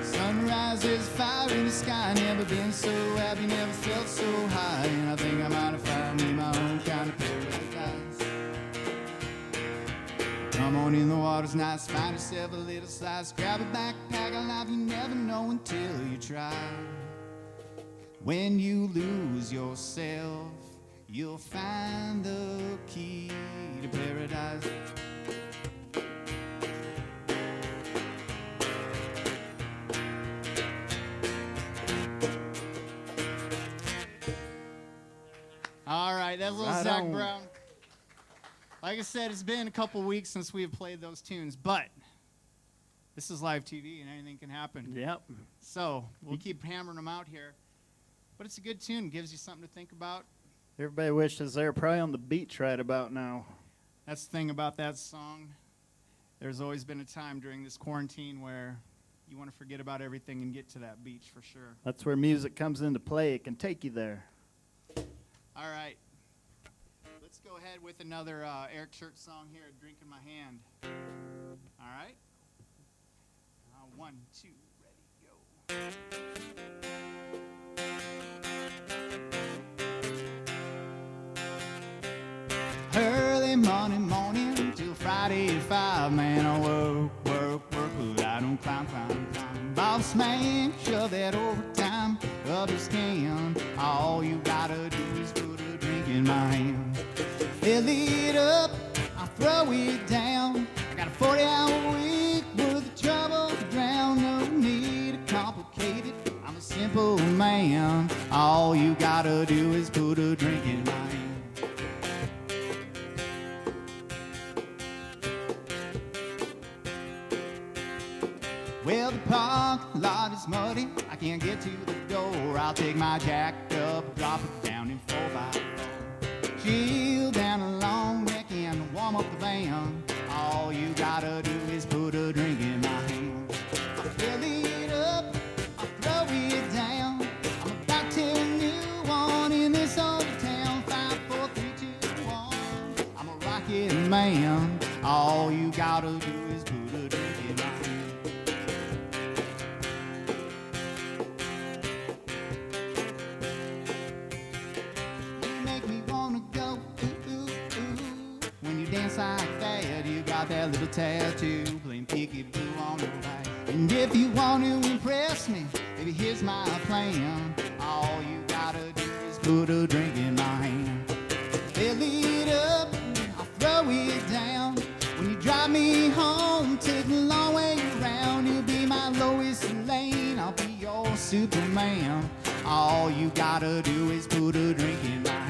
Sunrise, there's fire in the sky. Never been so happy, never felt so high. And I think I might have found me my own kind of paradise. Come on morning the water's nice. Find yourself a little slice. Grab a backpack of life you never know until you try. When you lose yourself, you'll find the key to paradise. All right, that's a little Right Zach on. Brown. Like I said, it's been a couple weeks since we have played those tunes, but this is live TV and anything can happen. Yep. So we'll keep hammering them out here. But it's a good tune, gives you something to think about. Everybody wishes they were probably on the beach right about now. That's the thing about that song. There's always been a time during this quarantine where you want to forget about everything and get to that beach for sure. That's where music comes into play. It can take you there. All right. Let's go ahead with another Eric Church song here, Drink in My Hand. All right. 1, 2, ready, go. Early morning till Friday at 5, man, I work, but I don't climb. Boss man, shove that overtime up your skin. All you gotta do is put a drink in my hand. Fill it up, I'll throw it down. I got a 40-hour week worth of trouble to drown. No need to complicate it, I'm a simple man. All you gotta do is put a drink in my hand. Well, the parking lot is muddy, I can't get to the door. I'll take my jack up, drop it down in 4x4. Chill down a long neck and warm up the van. All you gotta do is put a drink in my hand. I'll fill it up, I'll throw it down. I'm about to a new one in this old town. 5, 4, 3, 2, 1. I'm a rocket man. All you gotta do is put a drink in my hand. Dance like that, you got that little tattoo, plain picky blue on your back. And if you want to impress me, baby, here's my plan. All you gotta do is put a drink in my hand. Fill it up, I'll throw it down. When you drive me home, take the long way around. You'll be my Lois Lane, I'll be your Superman. All you gotta do is put a drink in my hand.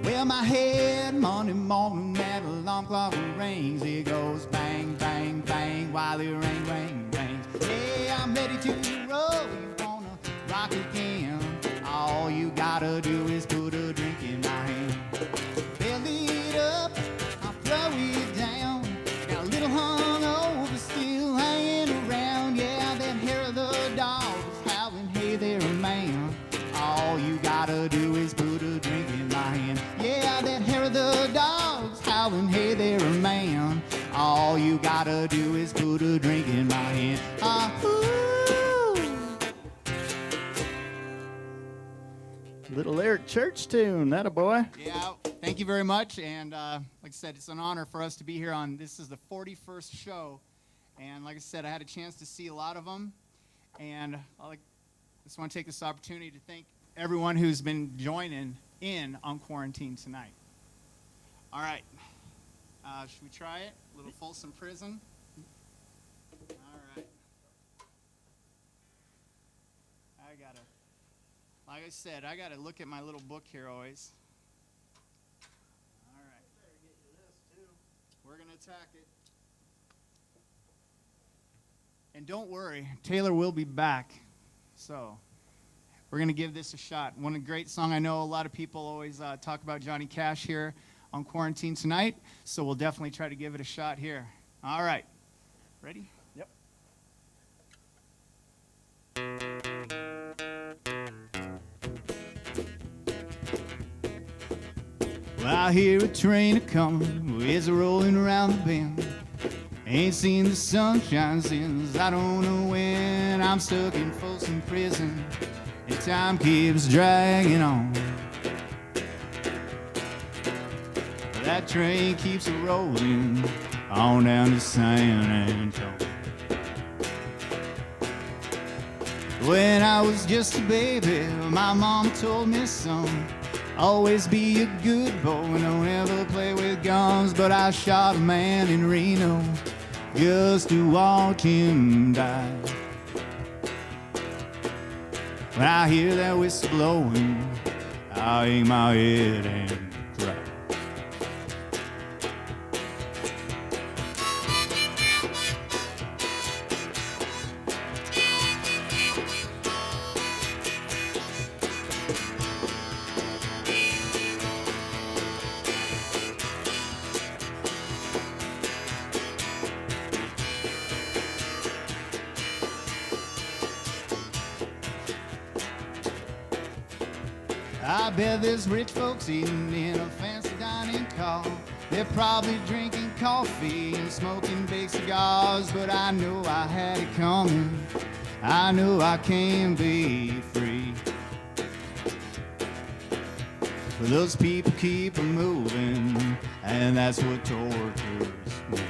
Well, my head, Monday morning, that alarm clock rings. It goes bang, bang, bang, while it ring, ring, rings. Hey, I'm ready to roll. You wanna rock again? All you gotta do is put a drink in my hand. Fill it up, I'll throw it down. Got a little hungover, still hanging around. Yeah, that hair of the dog is howling, hey there, man. All you gotta do is put a drink in my hand. Yeah, that hair of the dog's howling, hey there, man. All you gotta do is put a drink in my hand. Little Eric Church tune, that a boy. Yeah, thank you very much. And like I said, it's an honor for us to be here on, this is the 41st show. And like I said, I had a chance to see a lot of them. And I just want to take this opportunity to thank everyone who's been joining in on quarantine tonight. All right. Should we try it? A little Folsom Prison. All right. Like I said, I gotta look at my little book here always. All right. We're gonna attack it. And don't worry, Taylor will be back. So we're going to give this a shot. One great song. I know a lot of people always talk about Johnny Cash here on Quarantine Tonight, so we'll definitely try to give it a shot here. All right. Ready? Yep. Well, I hear a train a-comin', it's rolling around the bend. Ain't seen the sunshine since I don't know when. I'm stuck in Folsom Prison, and time keeps dragging on. That train keeps rolling on down to San Antonio. When I was just a baby, my mom told me, son, always be a good boy, don't ever play with guns. But I shot a man in Reno just to watch him die. When I hear that whistle blowing, I hang my head and cry. I bet there's rich folks eating in a fancy dining car. They're probably drinking coffee and smoking big cigars. But I know I had it coming. I know I can be free. But those people keep moving, and that's what tortures me.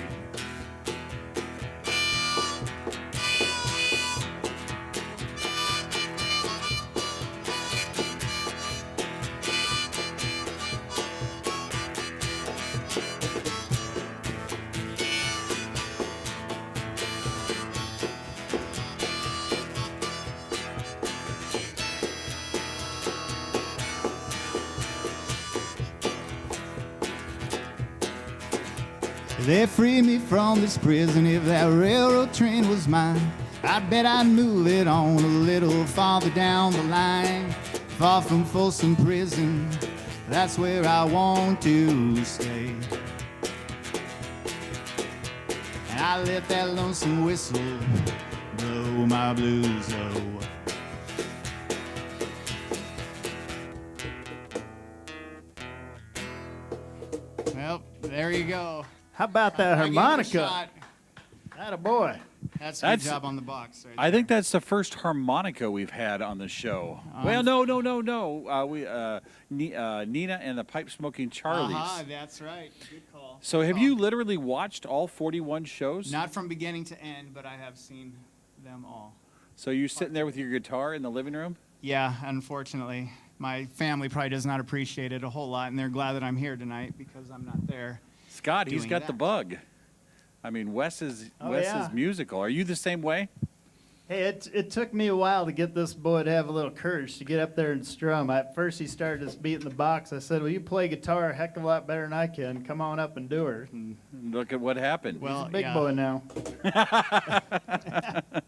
They freed me from this prison. If that railroad train was mine, I bet I'd move it on a little farther down the line. Far from Folsom Prison, that's where I want to stay. And I let that lonesome whistle blow my blues away. Well, there you go. How about that I gave it a harmonica? shot. Attaboy. That's a good That's- job on the box. Right I think that's the first harmonica we've had on the show. Well, no. Nina and the Pipe Smoking Charlies. That's right. Good call. So Good have call. you literally watched all 41 shows? Not from beginning to end, but I have seen them all. So you're sitting there with your guitar in the living room? Yeah, unfortunately. My family probably does not appreciate it a whole lot, and they're glad that I'm here tonight because I'm not there. Scott, he's Doing got the that. bug. I mean, Wes is musical. Are you the same way? Hey, it took me a while to get this boy to have a little courage to get up there and strum. At first, he started just beating the box. I said, well, you play guitar a heck of a lot better than I can. Come on up and do her. And Look at what happened. Well, he's a big yeah. boy now.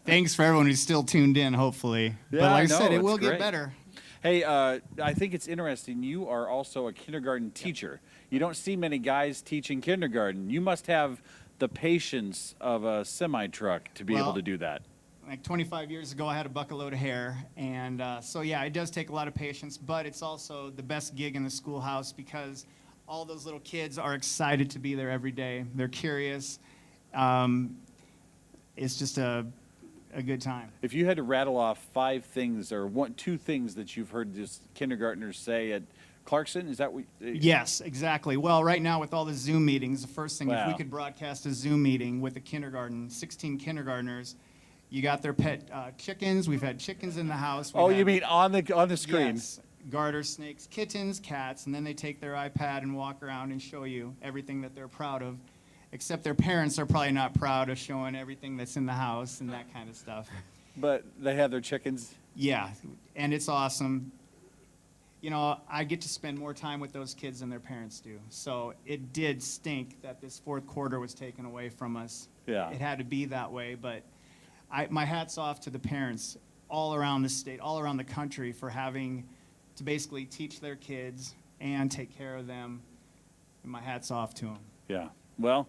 Thanks for everyone who's still tuned in, hopefully. Yeah, but like I I said, know, it will it's get great. better. Hey, I think it's interesting. You are also a kindergarten teacher. You don't see many guys teaching kindergarten. You must have the patience of a semi-truck to be able Well, to do that. Like 25 years ago, I had a bucket-load of hair. And so, yeah, it does take a lot of patience. But it's also the best gig in the schoolhouse because all those little kids are excited to be there every day. They're curious. It's just a good time. If you had to rattle off 5 things or 2 things that you've heard this kindergartners say at Clarkson, is that what? Yes, exactly. Well, right now with all the Zoom meetings, the first thing, if we Wow. could broadcast a Zoom meeting with a kindergarten, 16 kindergartners, you got their pet chickens. We've had chickens in the house. We've Oh, you had- mean on the screen? Yes. Garter snakes, kittens, cats, and then they take their iPad and walk around and show you everything that they're proud of. Except their parents are probably not proud of showing everything that's in the house and that kind of stuff. But they have their chickens. Yeah, and it's awesome. You know, I get to spend more time with those kids than their parents do. So it did stink that this fourth quarter was taken away from us. Yeah. It had to be that way, but my hat's off to the parents all around the state, all around the country for having to basically teach their kids and take care of them. And my hat's off to them. Yeah. Well,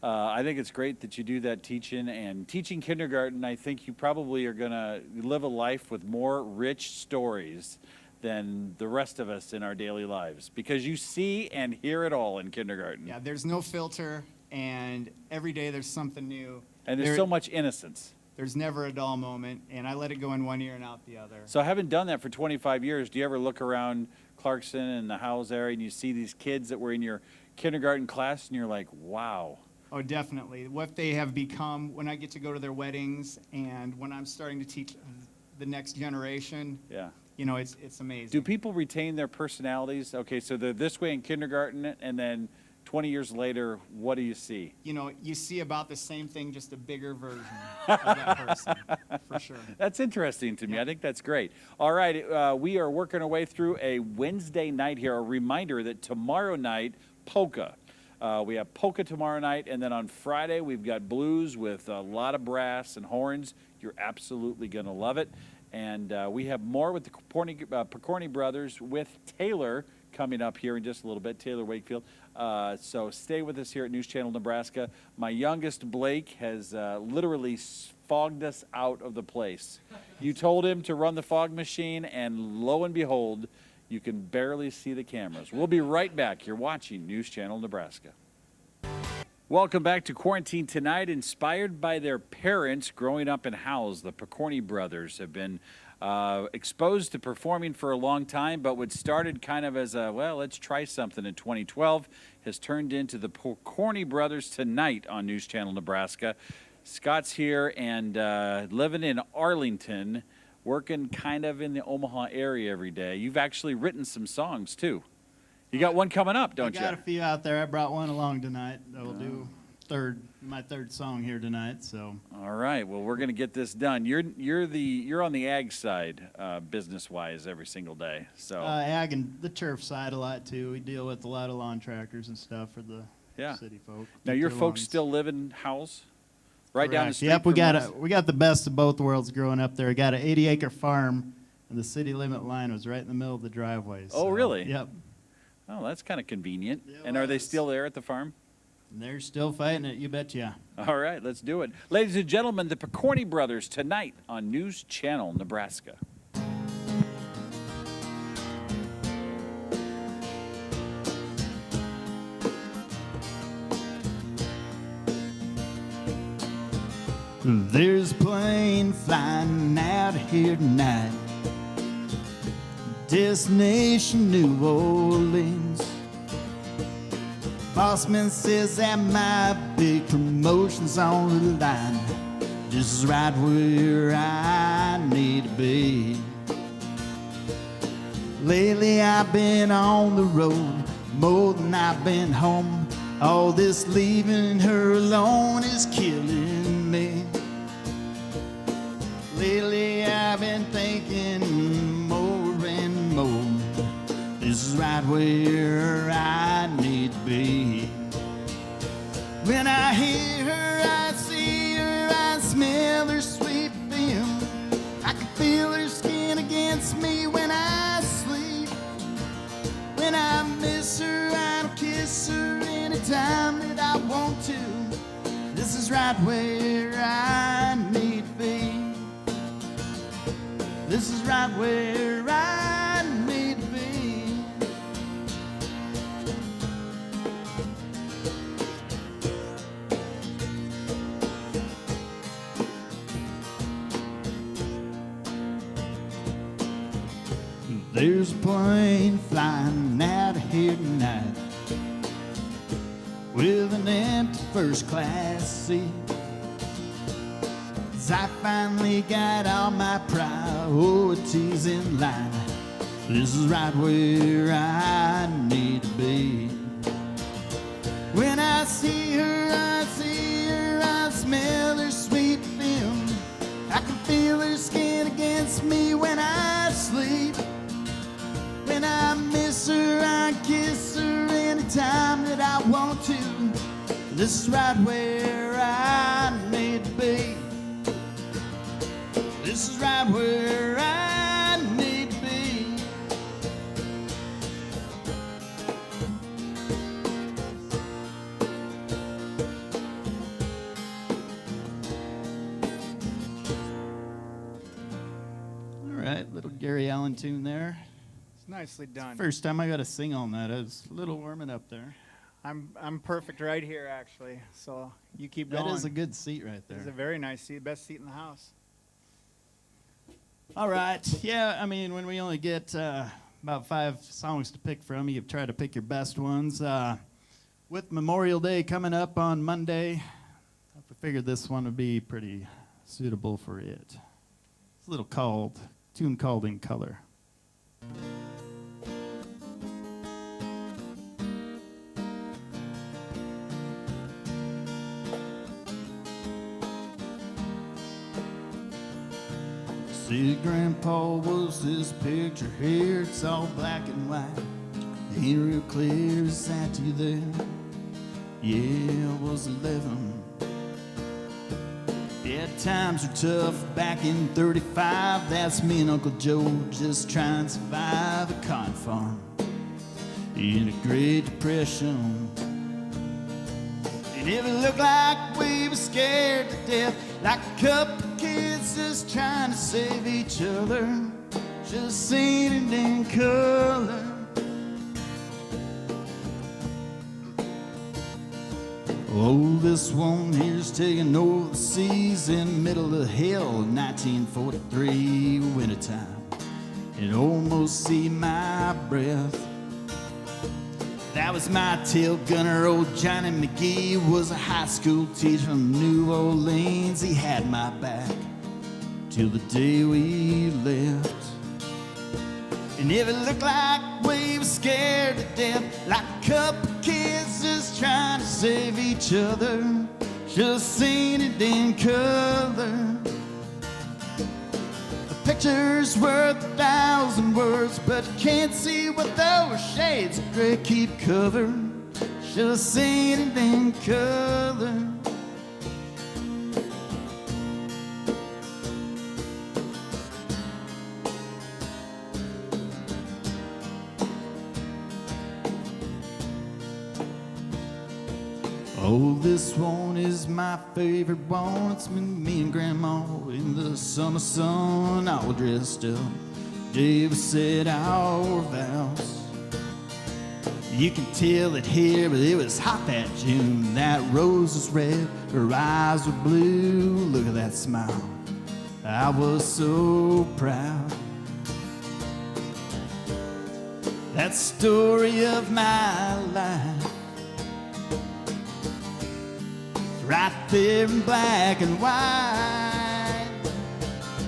I think it's great that you do that teaching. And teaching kindergarten, I think you probably are going to live a life with more rich stories than the rest of us in our daily lives because you see and hear it all in kindergarten. Yeah, there's no filter, and every day there's something new. And there's so much innocence. There's never a dull moment, and I let it go in one ear and out the other. So having done that for 25 years, do you ever look around Clarkson and the Howells area and you see these kids that were in your kindergarten class and you're like, wow. Oh, definitely. What they have become when I get to go to their weddings and when I'm starting to teach the next generation, Yeah. you know, it's amazing. Do people retain their personalities? Okay, so they're this way in kindergarten, and then 20 years later, what do you see? You know, you see about the same thing, just a bigger version of that person, for sure. That's interesting to me. I think that's great. All right, we are working our way through a Wednesday night here. A reminder that tomorrow night, polka. We have polka tomorrow night, and then on Friday, we've got blues with a lot of brass and horns. You're absolutely going to love it. And we have more with the Pokorny brothers with Taylor coming up here in just a little bit, Taylor Wakefield. So stay with us here at News Channel Nebraska. My youngest, Blake, has literally fogged us out of the place. You told him to run the fog machine, and lo and behold, you can barely see the cameras. We'll be right back. You're watching News Channel Nebraska. Welcome back to Quarantine Tonight. Inspired by their parents growing up in Howells, the Pokorny brothers have been exposed to performing for a long time, but what started kind of as a, well, let's try something in 2012 has turned into the Pokorny brothers tonight on News Channel Nebraska. Scott's here and living in Arlington, working kind of in the Omaha area every day. You've actually written some songs, too. You got one coming up, don't you? I got a few out there. I brought one along tonight that will do my third song here tonight. So. All right. Well, we're going to get this done. You're on the ag side, business-wise, every single day. So. Ag and the turf side a lot too. We deal with a lot of lawn tractors and stuff for the city folk. Now, your folks still live in Howells, right down the street. Yep, we got the best of both worlds growing up there. We got an 80-acre farm, and the city limit line was right in the middle of the driveway. Oh, really? Yep. Oh, that's kind of convenient. Yeah, and are they still there at the farm? They're still fighting it, you betcha. All right, let's do it. Ladies and gentlemen, the Pokorny brothers tonight on News Channel Nebraska. There's a plane flying out here tonight, destination New Orleans. Bossman says that my big promotion's on the line. This is right where I need to be. Lately I've been on the road more than I've been home. All this leaving her alone is killing me. Lately I've been thinking more and more. This is right where I need to be. When I hear her, I see her, I smell her sweet perfume. I can feel her skin against me when I sleep. When I miss her, I'll kiss her anytime that I want to. This is right where I need to be. This is right where I need to be. There's a plane flying out of here tonight with an empty first class seat. 'Cause I finally got all my priorities in line. This is right where I need to be. When I see her, I smell her sweet perfume. I can feel her skin against me when I sleep. When I miss her, I kiss her anytime that I want to. This is right where I need to be. This is right where I need to be. All right, little Gary Allen tune there. It's nicely done. First time I got to sing on that. I was a little warming up there. I'm perfect right here, actually. So you keep That going. is a good seat right there. It's a very nice seat, best seat in the house. All right. Yeah, I mean, when we only get about 5 songs to pick from, you try to pick your best ones. With Memorial Day coming up on Monday, I figured this one would be pretty suitable for it. It's a little tune called In Color. See, Grandpa was this picture here, it's all black and white. Ain't real clear, is that you there? Yeah, I was 11. Yeah, times were tough back in 35. That's me and Uncle Joe just trying to survive a cotton farm in a Great Depression. And it looked like we were scared to death, like a couple kids just trying to save each other, just seeing it in color. Oh, this one here's taking over the seas in the middle of hell in 1943 wintertime. It almost see my breath. That was my tail gunner, old Johnny McGee was a high school teacher from New Orleans. He had my back till the day we left. And if it looked like we were scared to death, like a couple kids just trying to save each other, just seeing it in color. A picture's worth 1,000 words, but you can't see what those shades of gray keep covered, just seeing it in color. Oh, this one is my favorite one. It's me and Grandma in the summer sun, all dressed up. David said our vows. You can tell it here, but it was hot that June. That rose was red, her eyes were blue. Look at that smile, I was so proud. That story of my life, right there in black and white.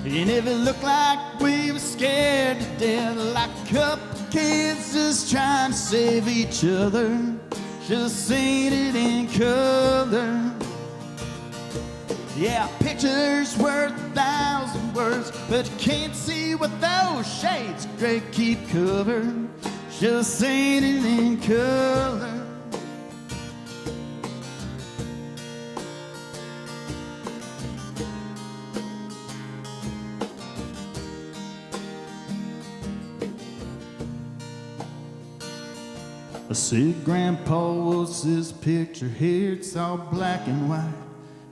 And if it looked like we were scared to death, like a couple kids just trying to save each other, just seeing it in color. Yeah, a picture's worth 1,000 words, but you can't see what those shades of gray keep covered, just seeing it in color. I said, Grandpa, what's this picture here? It's all black and white,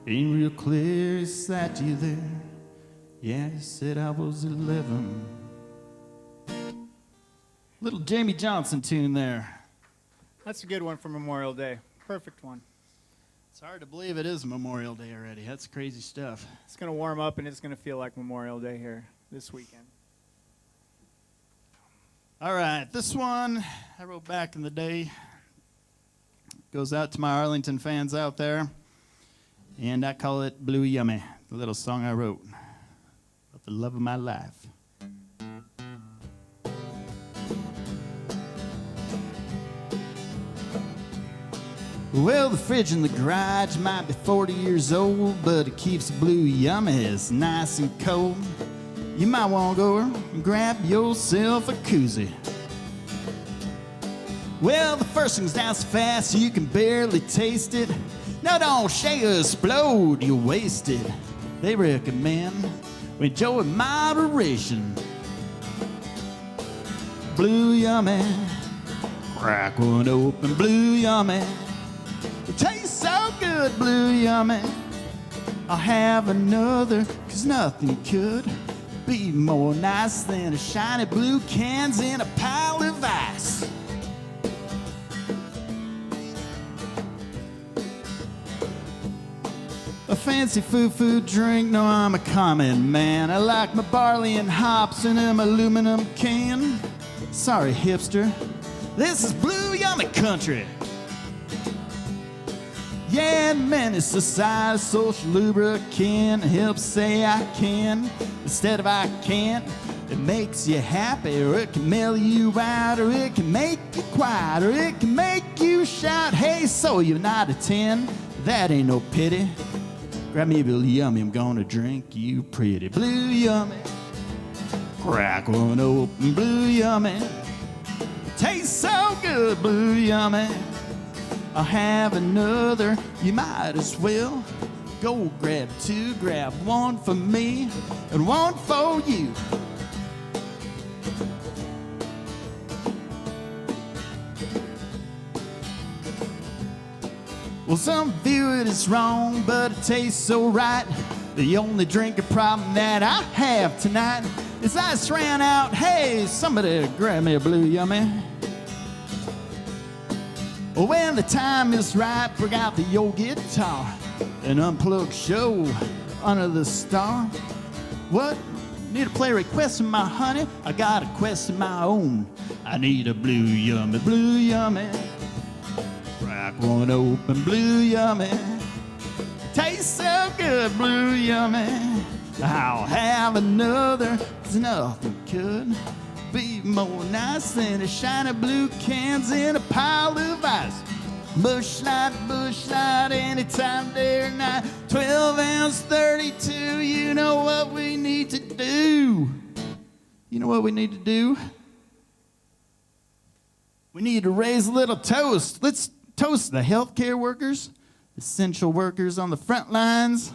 ain't real clear, is that you there? Yeah, he said I was 11. Little Jamie Johnson tune there. That's a good one for Memorial Day. Perfect one. It's hard to believe it is Memorial Day already. That's crazy stuff. It's going to warm up, and it's going to feel like Memorial Day here this weekend. All right, this one I wrote back in the day. Goes out to my Arlington fans out there. And I call it Blue Yummy, the little song I wrote about the love of my life. Well, the fridge in the garage might be 40 years old, but it keeps the Blue Yummies nice and cold. You might want to go and grab yourself a koozie. Well, the first thing's down so fast you can barely taste it. Now don't shake or explode, you're wasted. They recommend we enjoy moderation. Blue Yummy, crack one open, Blue Yummy. It tastes so good, Blue Yummy. I'll have another, 'cause nothing could be more nice than a shiny blue cans in a pile of ice. a fancy foo-foo drink. No, I'm a common man. I like my barley and hops in an aluminum can. Sorry, hipster, this is blue yummy country. Yeah, man, it's a size social lubricant. Helps say I can instead of I can't. It makes you happy, or it can mellow you out, or it can make you quiet, or it can make you shout. Hey, so you're not a 10, that ain't no pity. Grab me a Blue Yummy, I'm gonna drink you pretty. Blue Yummy, crack one open, Blue Yummy. Tastes so good, Blue Yummy. I'll have another, you might as well. Go grab two, grab one for me, and one for you. Well, some view it as wrong, but it tastes so right. The only drinking problem that I have tonight is I just ran out. Hey, somebody grab me a Blue Yummy. Well, when the time is right, bring out the old guitar, an unplugged show under the star. What? Need to play a request of my honey? I got a quest of my own. I need a Blue Yummy, Blue Yummy. Crack one open, Blue Yummy. Tastes so good, Blue Yummy. I'll have another, 'cause nothing could be more nice than a shiny blue cans in a pile of ice. Bush light, anytime, day or night. 12 ounce 32, you know what we need to do. You know what we need to do? We need to raise a little toast. Let's toast the healthcare workers, essential workers on the front lines,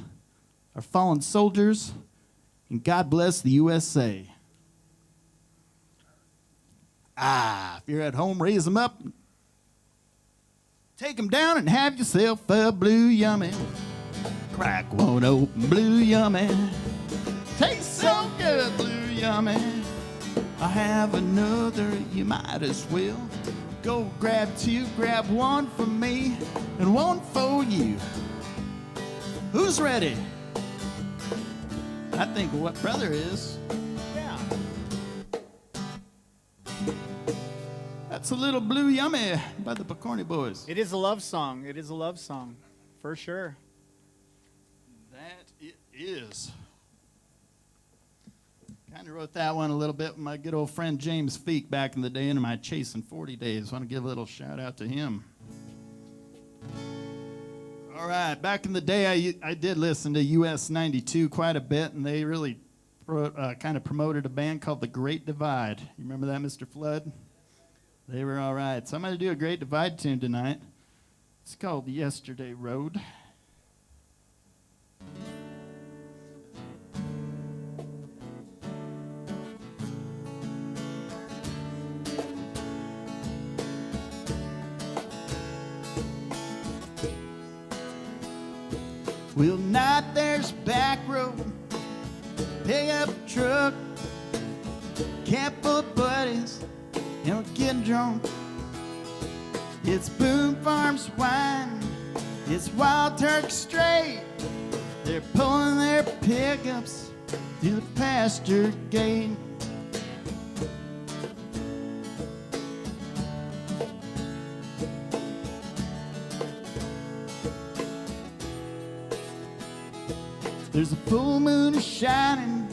our fallen soldiers, and God bless the USA. If you're at home, raise them up. Take them down and have yourself a Blue Yummy. Crack one open, Blue Yummy. Tastes so good, Blue Yummy. I have another, you might as well. Go grab two, grab one for me, and one for you. Who's ready? I think what brother is. Yeah. That's a little Blue Yummy by the Pokorny Boys. It is a love song. It is a love song, for sure. That it is. Kind of wrote that one a little bit with my good old friend James Feek back in the day in my Chasing 40 days. Want to give a little shout out to him. All right, back in the day, I did listen to US 92 quite a bit, and they really kind of promoted a band called The Great Divide. You remember that, Mr. Flood? They were all right. So I'm going to do a Great Divide tune tonight. It's called Yesterday Road. Well, night there's back road, pick up a truck, camp full of buddies, and we're getting drunk. It's Boone Farms wine, it's Wild Turkey Straight. They're pulling their pickups through the pasture gate. There's a full moon shining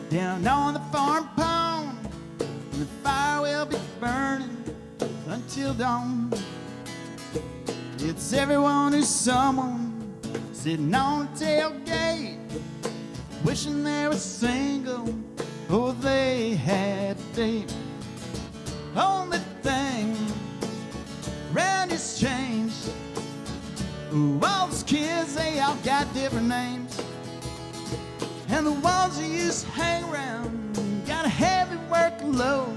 down on the farm pond, and the fire will be burning until dawn. It's everyone who's someone sitting on a tailgate, wishing they were single or they had a date. Only thing around has changed. Ooh, all those kids, they all got different names. And the ones who used to hang around got a heavy workload,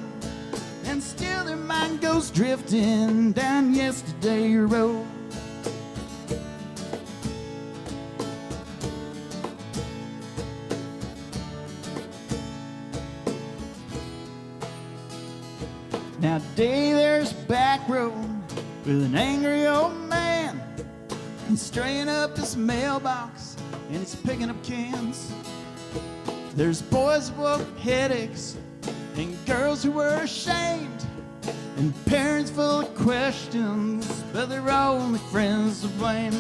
and still their mind goes drifting down yesterday road. Now today there's a back road with an angry old man He's straying up his mailbox and he's picking up cans. There's boys with headaches and girls who are ashamed and parents full of questions, but they're only friends to blame.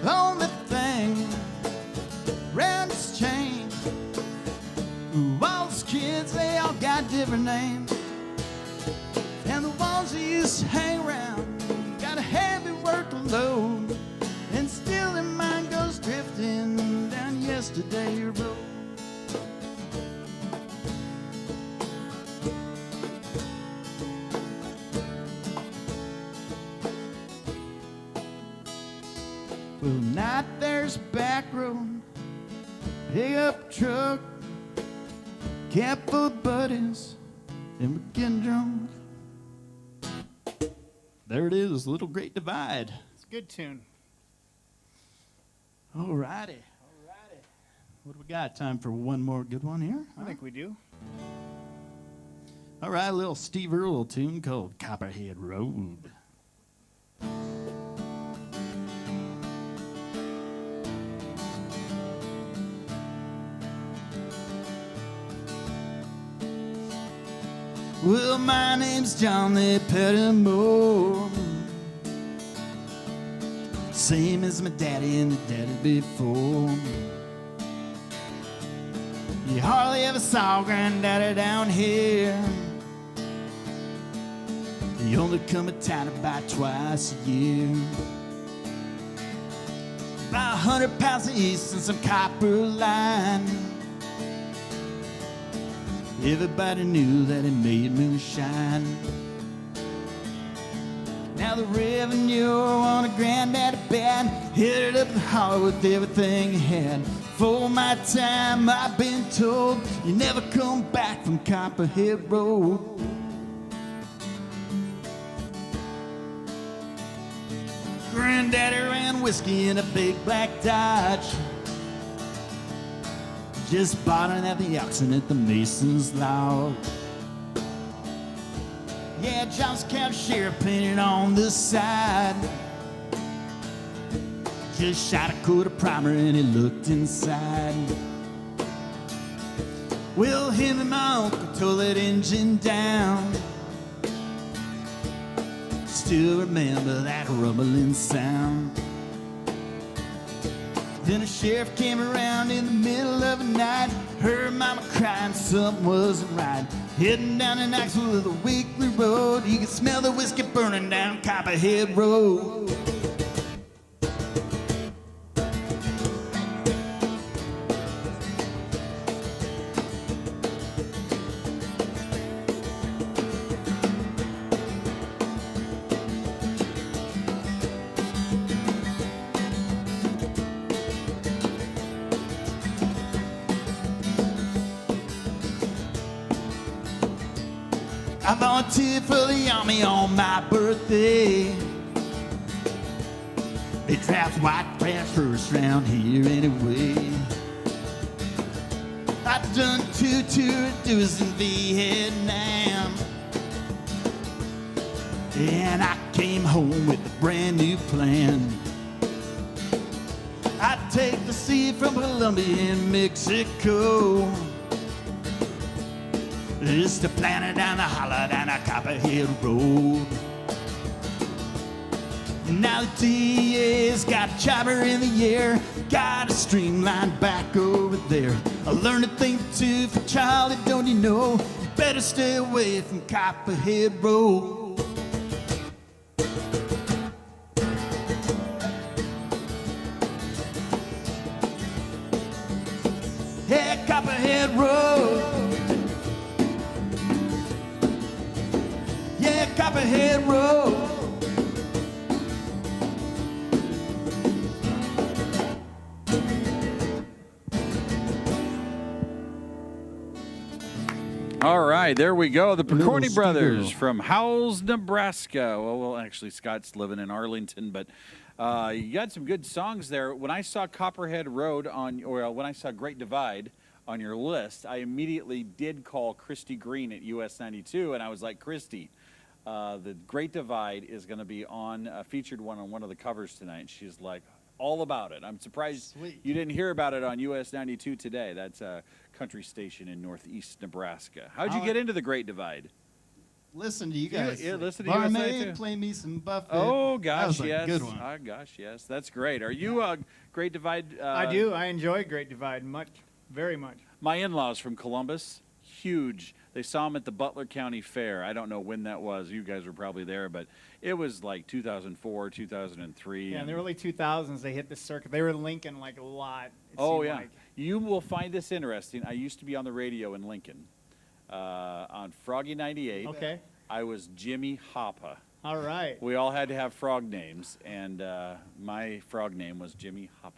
The only thing around has changed. Ooh, all those kids, they all got different names. And the ones who used to hang around got a heavy workload, and still their mind goes drifting down yesterday road. Well, night there's a back road, pick up truck, camp full of buddies, and we're getting drunk. There it is, Little Great Divide. It's a good tune. All righty. What do we got? Time for one more good one here? I think we do. All right, a little Steve Earle tune called Copperhead Road. Well, my name's John Lee Pettimore, same as my daddy and the daddy before. You hardly ever saw Granddaddy down here. He only come to town about twice a year. About 100 pounds of east and some copper line. Everybody knew that he made moonshine. Now the revenue on a Granddaddy band headed up to Hollywood with everything he had. For my time, I've been told you never come back from Copperhead Road. Granddaddy ran whiskey in a big black Dodge, just bought it at the auction at the Mason's Lodge. Yeah, John's cashier painted on the side. Just shot a coat of primer and he looked inside. Well, him and my uncle tore that engine down. Still remember that rumbling sound. Then a sheriff came around in the middle of the night. Heard mama crying, something wasn't right. Heading down to Knoxville with a weekly road. You could smell the whiskey burning down Copperhead Road. I volunteered for the Army on my birthday. They draft white trash first round here anyway. I've done 2 tours in Vietnam, and I came home with a brand new plan. I'd take the sea from Colombia and Mexico, just to plan it down the holler down a Copperhead Road. Now the DA's got a chopper in the air, got a streamline back over there. I learned a thing or two for Charlie, don't you know? You better stay away from Copperhead Road. Hey, Copperhead Road. Yeah, Copperhead Road. All right, there we go. The Pokorny Steve brothers Earle. from Howells, Nebraska. Well, actually, Scott's living in Arlington, but you got some good songs there. When I saw Copperhead Road when I saw Great Divide on your list, I immediately did call Christy Green at US 92, and I was like, Christy, The Great Divide is going to be on featured one on one of the covers tonight. She's like all about it. I'm surprised you didn't hear about it on US 92 today. That's a country station in northeast Nebraska. How'd you get into the Great Divide? Listen to you guys. Yeah, listen to USA Barmaid, too. play me some Buffett. Oh That gosh, was a yes. good one. Oh gosh, yes. That's great. Are you a Great Divide? I do. I enjoy Great Divide very much. My in-laws from Columbus, huge. They saw him at the Butler County Fair. I don't know when that was. You guys were probably there, but it was like 2004, 2003. Yeah, in the early 2000s, they hit the circuit. They were in Lincoln like a lot. Oh, seemed yeah. like. You will find this interesting. I used to be on the radio in Lincoln on Froggy 98. Okay. I was Jimmy Hoppa. All right. We all had to have frog names, and my frog name was Jimmy Hoppa.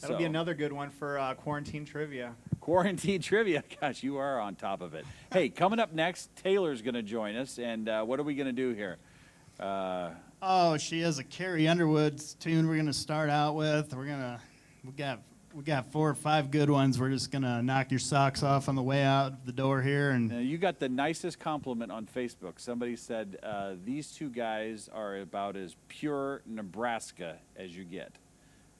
That'll be another good one for quarantine trivia. Quarantine trivia. Gosh, you are on top of it. Hey, coming up next, Taylor's going to join us, and what are we going to do here? Oh, she has a Carrie Underwood tune we're gonna start out with. We got 4 or 5 good ones. We're just gonna knock your socks off on the way out the door here. And you got the nicest compliment on Facebook. Somebody said these two guys are about as pure Nebraska as you get.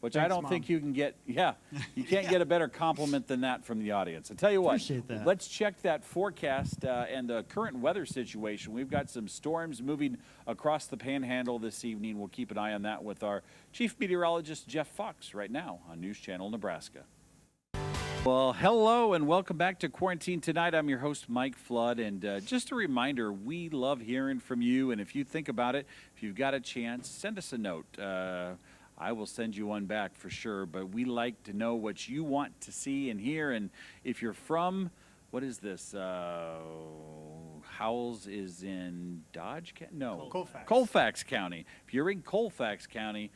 Which I don't Mom. think you can get. Yeah, you can't get a better compliment than that from the audience. I tell you what, Appreciate that. let's check that forecast and the current weather situation. We've got some storms moving across the Panhandle this evening. We'll keep an eye on that with our chief meteorologist Jeff Fox right now on News Channel Nebraska. Well, hello and welcome back to Quarantine Tonight. I'm your host, Mike Flood, and just a reminder, we love hearing from you, and if you think about it, if you've got a chance, send us a note. I will send you one back for sure, but we like to know what you want to see and hear, and if you're from, what is this, Howells is in Dodge County? No. Colfax. Colfax County. If you're in Colfax County,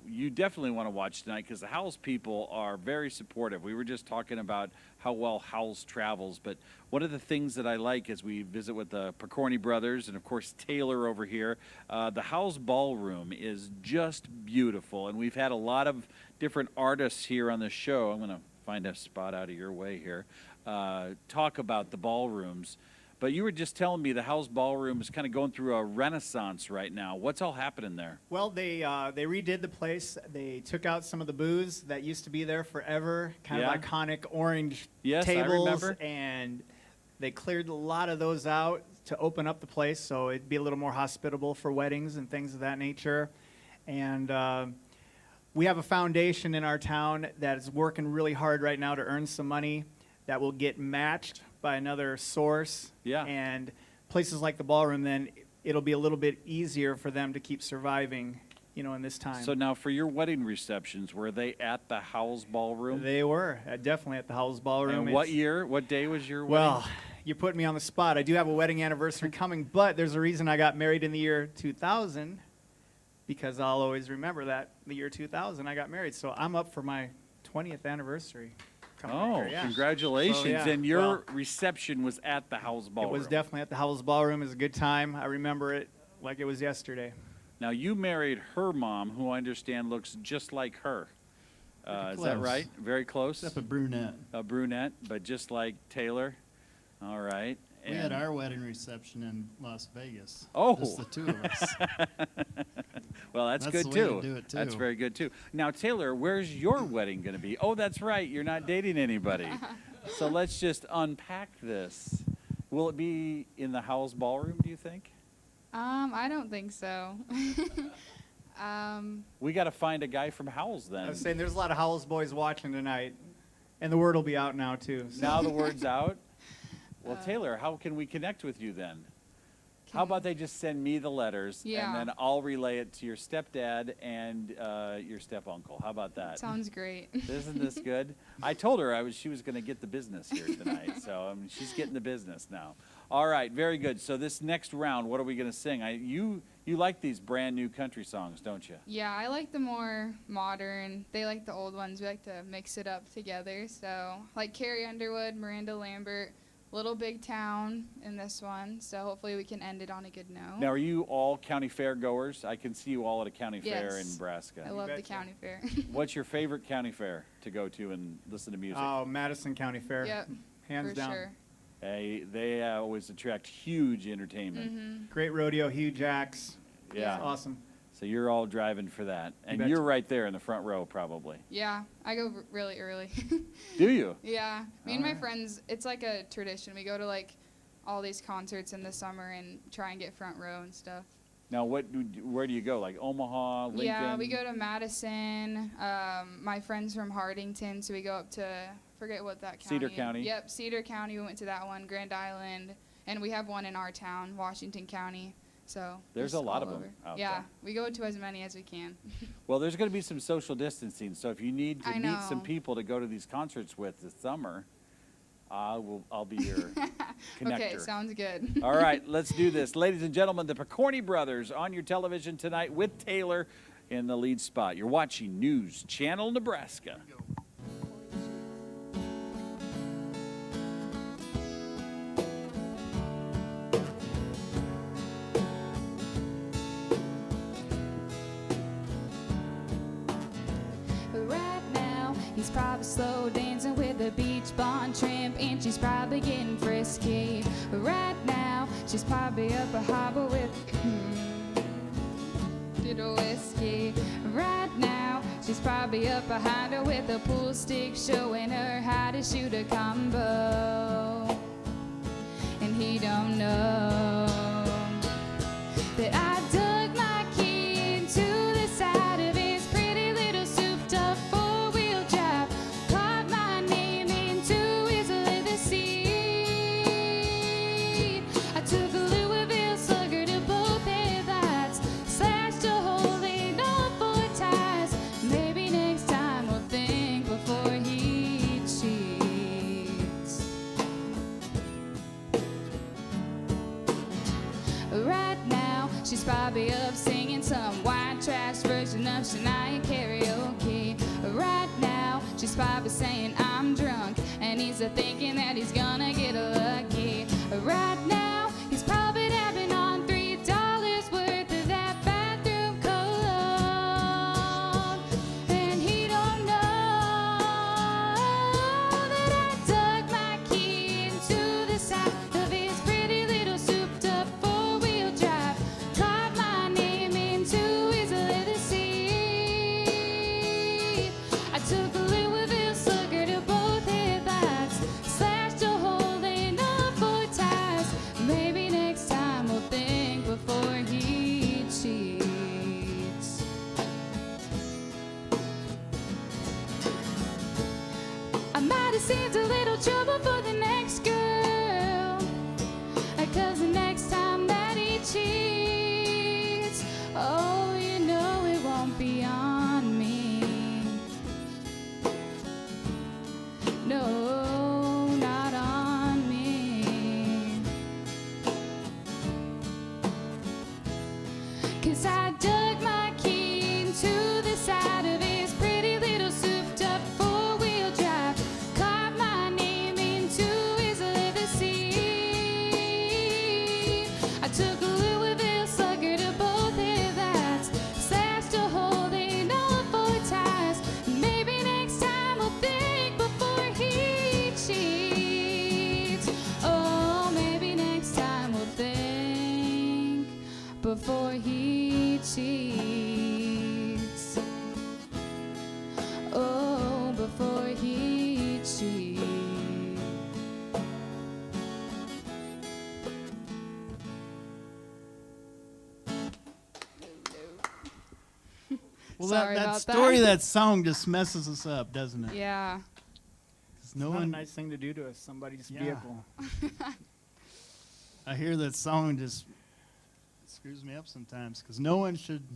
you definitely want to watch tonight because the Howells people are very supportive. We were just talking about how well Howells travels, but one of the things that I like as we visit with the Pokorny brothers and, of course, Taylor over here, the Howells Ballroom is just beautiful, and we've had a lot of different artists here on the show. I'm going to find a spot out of your way here. Talk about the ballrooms. But you were just telling me the Howells Ballroom is kind of going through a renaissance right now. What's all happening there? Well, they redid the place. They took out some of the booths that used to be there forever, kind of iconic orange Yes, I tables, remember. and they cleared a lot of those out to open up the place so it'd be a little more hospitable for weddings and things of that nature. And we have a foundation in our town that is working really hard right now to earn some money that will get matched by another source. Yeah. And places like the ballroom, then it'll be a little bit easier for them to keep surviving, in this time. So now for your wedding receptions, were they at the Howells Ballroom? They were definitely at the Howells Ballroom. And what year, what day was your wedding? Well, you're putting me on the spot. I do have a wedding anniversary coming, but there's a reason I got married in the year 2000 because I'll always remember that, the year 2000 I got married. So I'm up for my 20th anniversary. Oh, yeah. congratulations. So, yeah. And your reception was at the Howells Ballroom. It was definitely at the Howells Ballroom. It was a good time. I remember it like it was yesterday. Now, you married her mom, who I understand looks just like her. Is that right? Very close? except a brunette. A brunette, but just like Taylor. All right. We had our wedding reception in Las Vegas. Oh. Just the two of us. Well, that's That's good the way too. to do it, too. That's very good too. Now, Taylor, where's your wedding going to be? Oh, that's right. You're not dating anybody. So let's just unpack this. Will it be in the Howells Ballroom, do you think? I don't think so. We got to find a guy from Howells then. I was saying there's a lot of Howells boys watching tonight, and the word will be out now too. So. Now the word's out. Well, Taylor, how can we connect with you then? How about they just send me the letters, Yeah. and then I'll relay it to your stepdad and your step-uncle. How about that? Sounds great. Isn't this good? I told her she was going to get the business here tonight, so she's getting the business now. All right, very good. So this next round, what are we going to sing? You like these brand new country songs, don't you? Yeah, I like the more modern. They like the old ones. We like to mix it up together. So like Carrie Underwood, Miranda Lambert, Little Big Town in this one. So hopefully we can end it on a good note. Now, are you all county fair goers? I can see you all at a county fair in Yes. Nebraska. I love the betcha. county fair. What's your favorite county fair to go to and listen to music? Oh, Madison County Fair. Yep, Hands for down. sure. They always attract huge entertainment. Great rodeo, huge acts. Yeah. It's awesome. So you're all driving for that. And betcha. you're right there in the front row, probably. Yeah, I go really early. Do you? Yeah, me and my friends, it's like a tradition. We go to like all these concerts in the summer and try and get front row and stuff. Now, where do you go? Like Omaha, Lincoln? Yeah, we go to Madison. My friend's from Hardington, so we go up to, forget what that county Cedar is. County. Yep, Cedar County. We went to that one, Grand Island. And we have one in our town, Washington County. So There's just a lot all of 'em over. out Yeah, there. we go to as many as we can. Well, there's going to be some social distancing, so if you need to I meet some know. people to go to these concerts with this summer, I'll be your connector. Okay, sounds good. All right, let's do this. Ladies and gentlemen, the Pokorny brothers on your television tonight with Taylor in the lead spot. You're watching News Channel Nebraska. Right now, he's probably slow dancing with a beach blonde tramp, and she's probably getting frisky. Right now, she's probably up a harbor with little whiskey. Right now, she's probably up behind her with a pool stick, showing her how to shoot a combo. And he don't know that I dug my key into the side of his pretty little souped-up four-wheel drive, carved my name into his leather seat. I took a Louisville slugger to both headlights, slashed a hole in all four tires. Maybe next time we'll think before he cheats. Right now, she's probably up singing some white trash version of Shania karaoke. Right now, she's probably saying I'm drunk, and he's thinking that he's gonna get lucky. Right now, he's probably dabbing on $3 worth of that bathroom cologne, and he don't know that I dug my key into the side of his pretty little souped-up four-wheel drive, carved my name into his leather seat. I took a Louisville slugger to both headlights, slashed a hole in all four tires. Maybe next time we'll think before he cheats. I might have seemed a little trouble for the next girl, 'cause the next time that he cheats, oh, you know it won't be on me. No, not on me. 'Cause I dug my key into the side of his pretty little souped-up four-wheel drive, carved my name into his leather seat. I took a Louisville slugger to both headlights, slashed a hole in all four tires. Maybe next time we'll think before he cheats. Oh, maybe next time we'll think before he cheats. Oh, before he cheats. Well, Sorry that about story, that. that song just messes us up, doesn't it? Yeah. 'Cause It's not a one, nice thing to do to somebody's Yeah. vehicle. I hear that song just screws me up sometimes because no one should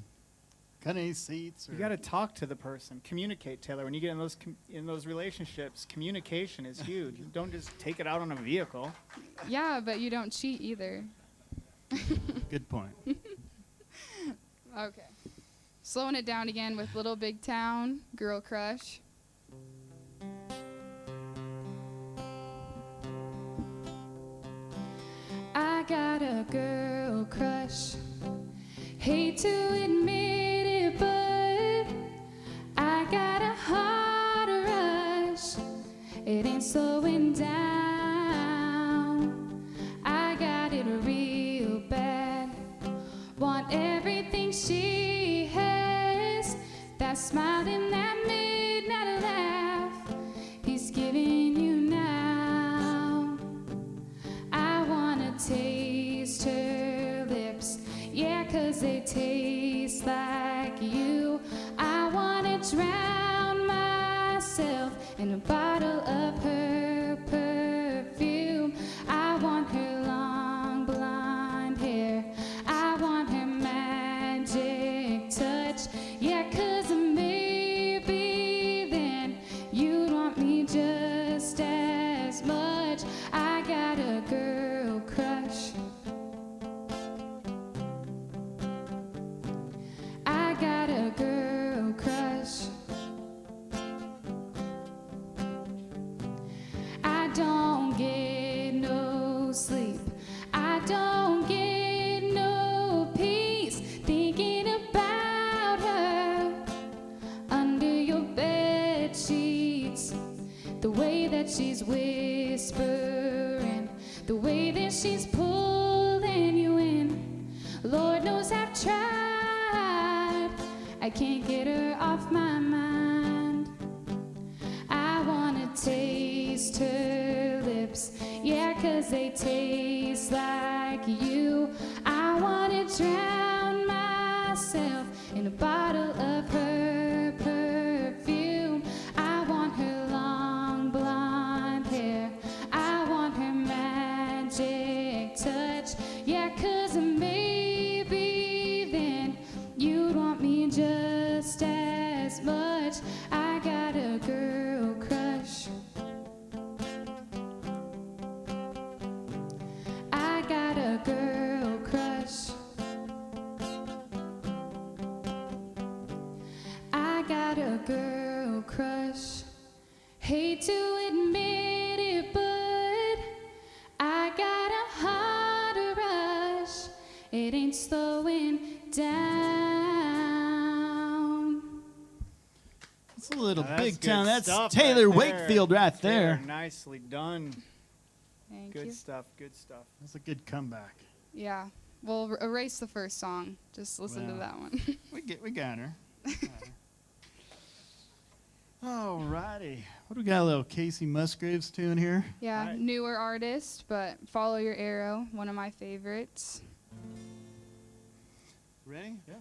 cut any seats. Or, You got to talk to the person, communicate, Taylor. When you get in those relationships, communication is huge. You don't just take it out on a vehicle. Yeah, but you don't cheat either. Good point. Okay. Slowing it down again with Little Big Town, Girl Crush. I got a girl crush. Hate to admit it, but I got a heart rush. It ain't slowing down. and a bottle of her perfume. I want her long blonde hair. I want her magic touch. Yeah, 'cause maybe then you'd want me just as much. I got a girl crush. I got a girl crush. I don't get no sleep. I don't get no peace thinking about her under your bed sheets. The way that she's whispering, the way that she's pulling you in. Lord knows I've tried. I can't get her off my mind. I wanna taste her lips, yeah, 'cause they taste like you. I wanna drown myself in a bottle of her perfume. I want her long blonde hair. I want her magic touch, yeah, 'cause maybe then you'd want me just as much. I got a girl crush. I got a girl crush. I got a girl crush. Hate to admit it, but I got a heart rush. It ain't slowing down. It's a little That's big good town. That's stuff Taylor right there. Wakefield right there. Taylor, nicely done. Thank Good you. stuff. Good stuff. That's a good comeback. Yeah. We'll erase the first song. Just listen to Wow. that one. We got her. Alrighty. What do we got? A little Casey Musgraves tune here. Yeah, Right. newer artist, but Follow Your Arrow, one of my favorites. Ready? Yeah.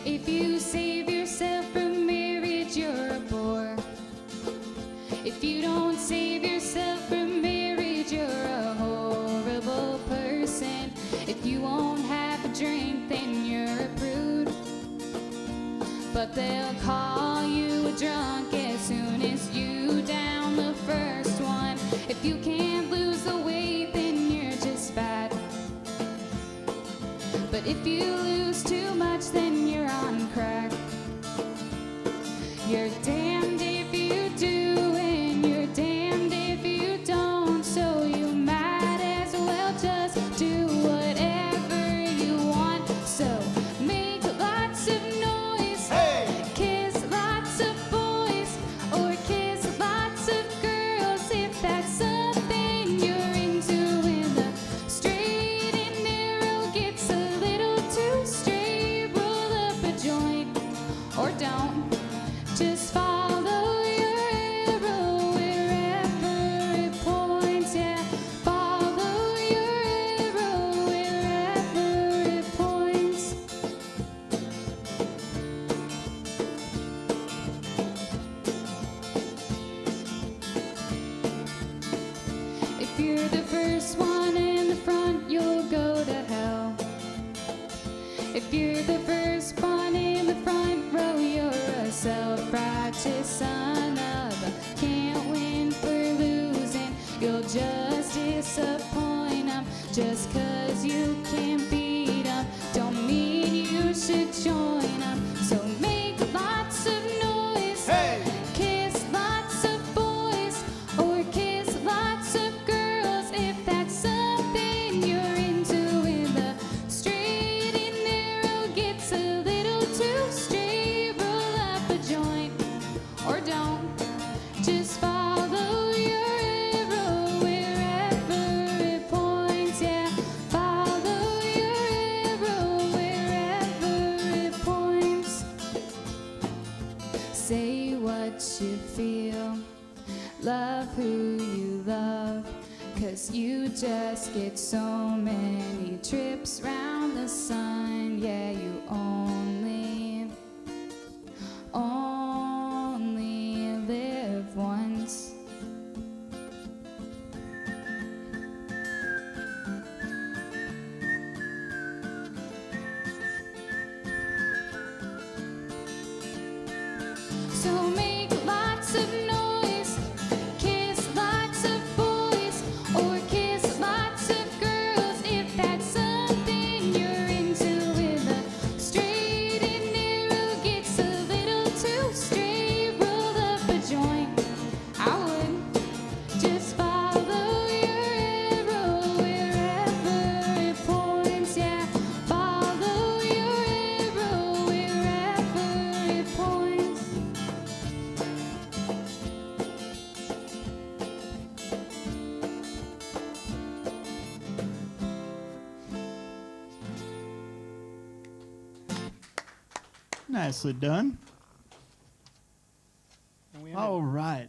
If you save yourself from marriage, you're a bore. If you don't save yourself from marriage, you're a horrible person. If you won't have a drink, then you're a prude. But they'll call you a drunk as soon as you down the first one. If you can't lose the weight, then you're just fat. But if you lose too much, then you're on crack. You're damned if you do, and you're damned if you don't. So you might as well just do whatever you want. So make lots of noise, kiss lots of boys, or kiss lots of girls if that's something you're into. When the straight and narrow gets a little too straight, roll up a joint or don't. Just follow your arrow wherever it points. Yeah, follow your arrow wherever it points. If you're the first one in the front, you'll go to hell. If you're the first one in the front row, you're a self-righteous son of a can't win for losing. You'll just disappoint 'em. Just 'cause you can't beat 'em don't mean you should join 'em. So make lots of noise, kiss lots of boys, or kiss lots of girls if that's something you're into. When the straight and narrow gets a little too straight, roll up a joint or don't. Just follow your arrow wherever it points. Yeah, follow your arrow wherever it points. guess you just get so many trips round the sun. Yeah, you only live once. So make lots of noise, kiss lots of boys, or kiss lots of girls if that's something you're into. With a straight and narrow gets a little too straight, roll up a joint. I would just follow your arrow wherever it points. Yeah, follow your arrow wherever it points. Nicely done. And we All right.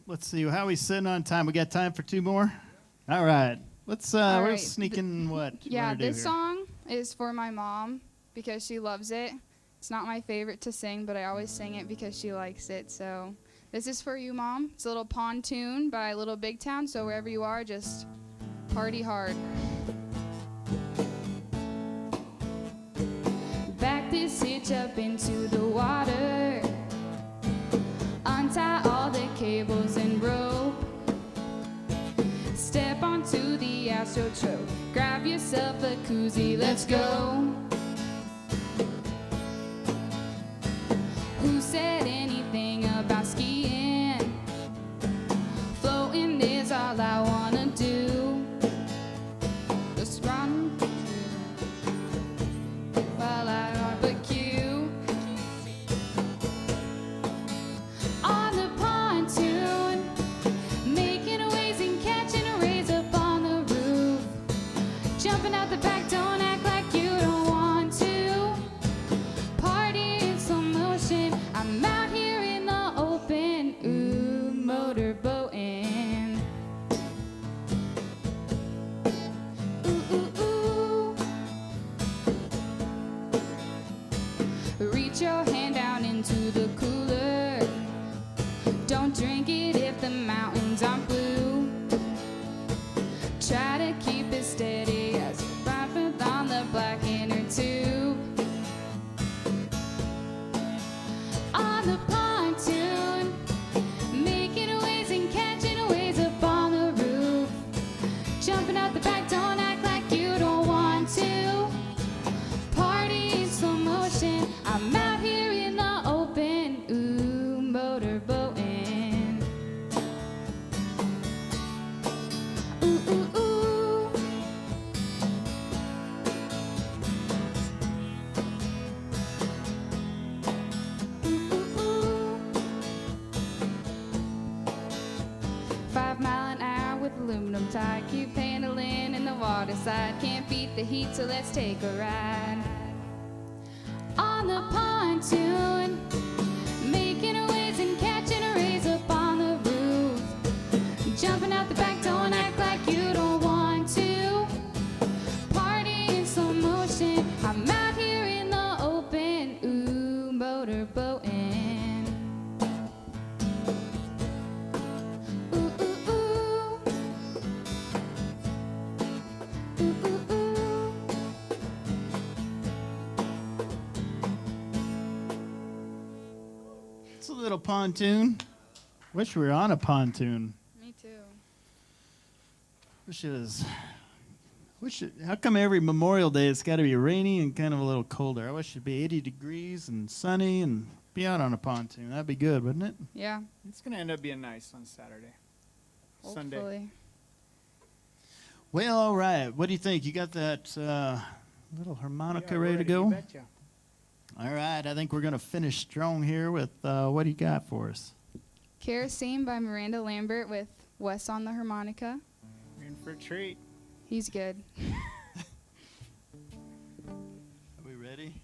Let's see. How are we sitting on time? We got time for 2 more? All right. Let's All we're right. sneaking what? you Yeah, wanna do this here? song is for my mom because she loves it. It's not my favorite to sing, but I always sing it because she likes it. So this is for you, Mom. It's a little pontoon by Little Big Town. So wherever you are, just party hard. Back this hitch up into the water. Untie all the cables and rope. Step onto the astroturf. Grab yourself a koozie, let's go. Who said anything about skiing? Floating is all I wanna do. Just run while I barbecue on the pontoon, making waves and catching rays up on the roof. Jumping out the back, don't act like you don't want to. Party in slow motion, I'm out here in the open. Ooh, motorboating. Ooh, ooh, ooh. Reach your hand down into the cooler. Don't drink it if the mountains aren't blue. Try to keep it steady as you ride on the black inner tube. On the pontoon, making waves and catching waves up on the roof. Jumping out the back, don't act like you don't want to. Party in slow motion, I'm out here in the open. Ooh, motorboating. Ooh, ooh, ooh. Ooh, ooh, ooh. 5 mile an hour with aluminum tie. Keep paddling in the water side. Can't beat the heat, so let's take a ride. On the pontoon, making waves and catching rays up on the roof. Jumping out the back, don't act like you don't want to. Party in slow motion, I'm out here in the open. Ooh, motorboating. Ooh, ooh, ooh. Ooh, ooh, ooh. It's a little pontoon. Wish we were on a pontoon. Me too. Wish it was. How come every Memorial Day it's got to be rainy and kind of a little colder? I wish it'd be 80 degrees and sunny and be out on a pontoon. That'd be good, wouldn't it? Yeah, It's going to end up being nice on Saturday. Sunday. hopefully. Well, all right. What do you think? You got that little harmonica Yeah, ready to go? You betcha. All right. I think we're going to finish strong here with what do you got for us? Kerosene by Miranda Lambert with Wes on the harmonica. You're in for a treat. He's good. Are we ready?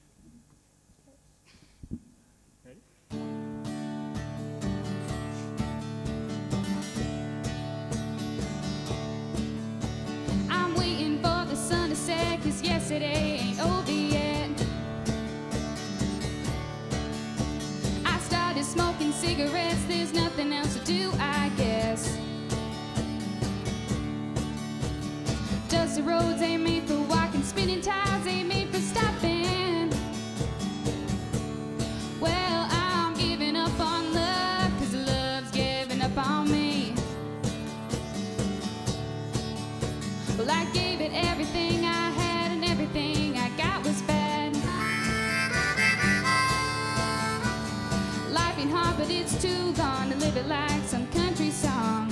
today ain't over yet. I started smoking cigarettes, there's nothing else to do, I guess. Dusty roads ain't made for walking, spinning tires ain't made for stopping. Well, I'm giving up on love, 'cause love's giving up on me. Well, I gave it everything I had, and everything I got was bad. Life ain't hard, but it's too long to live it like some country song.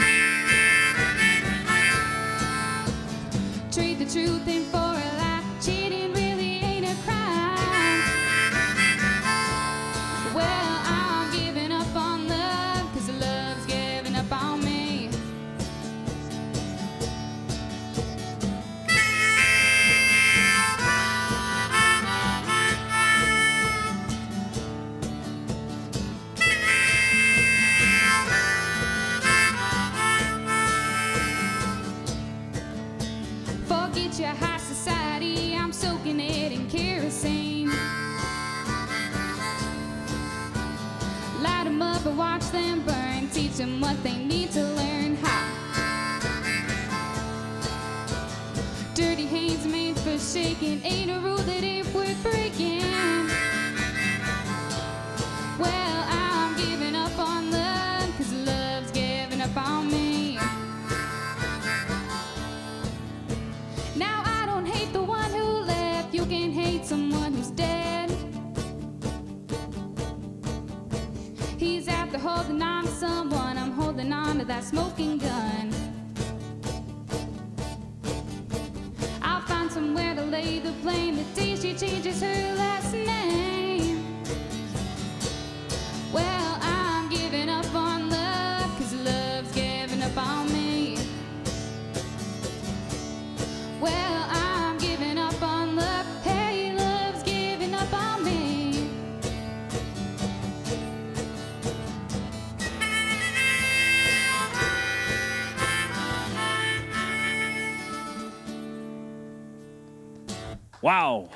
Trade the truth in for a lie, cheating really ain't a crime. Well, I'm giving up on love, 'cause love's giving up on me. Forget your high society, I'm soaking it in kerosene. Light 'em up and watch them burn, teach them what they need to learn. Ha! Dirty hands made for shaking, ain't a rule that ain't worth breaking. Well, I'm giving up on love, 'cause love's giving up on me. Now I don't hate the one who left, you can hate someone who's dead. He's after holding on to someone, I'm holding on to that smoking gun. I'll find somewhere to lay the blame the day she changes her last name. Well, I'm giving up on love, 'cause love's giving up on me. Well, I'm giving up on love, hey, love's giving up on me. Wow.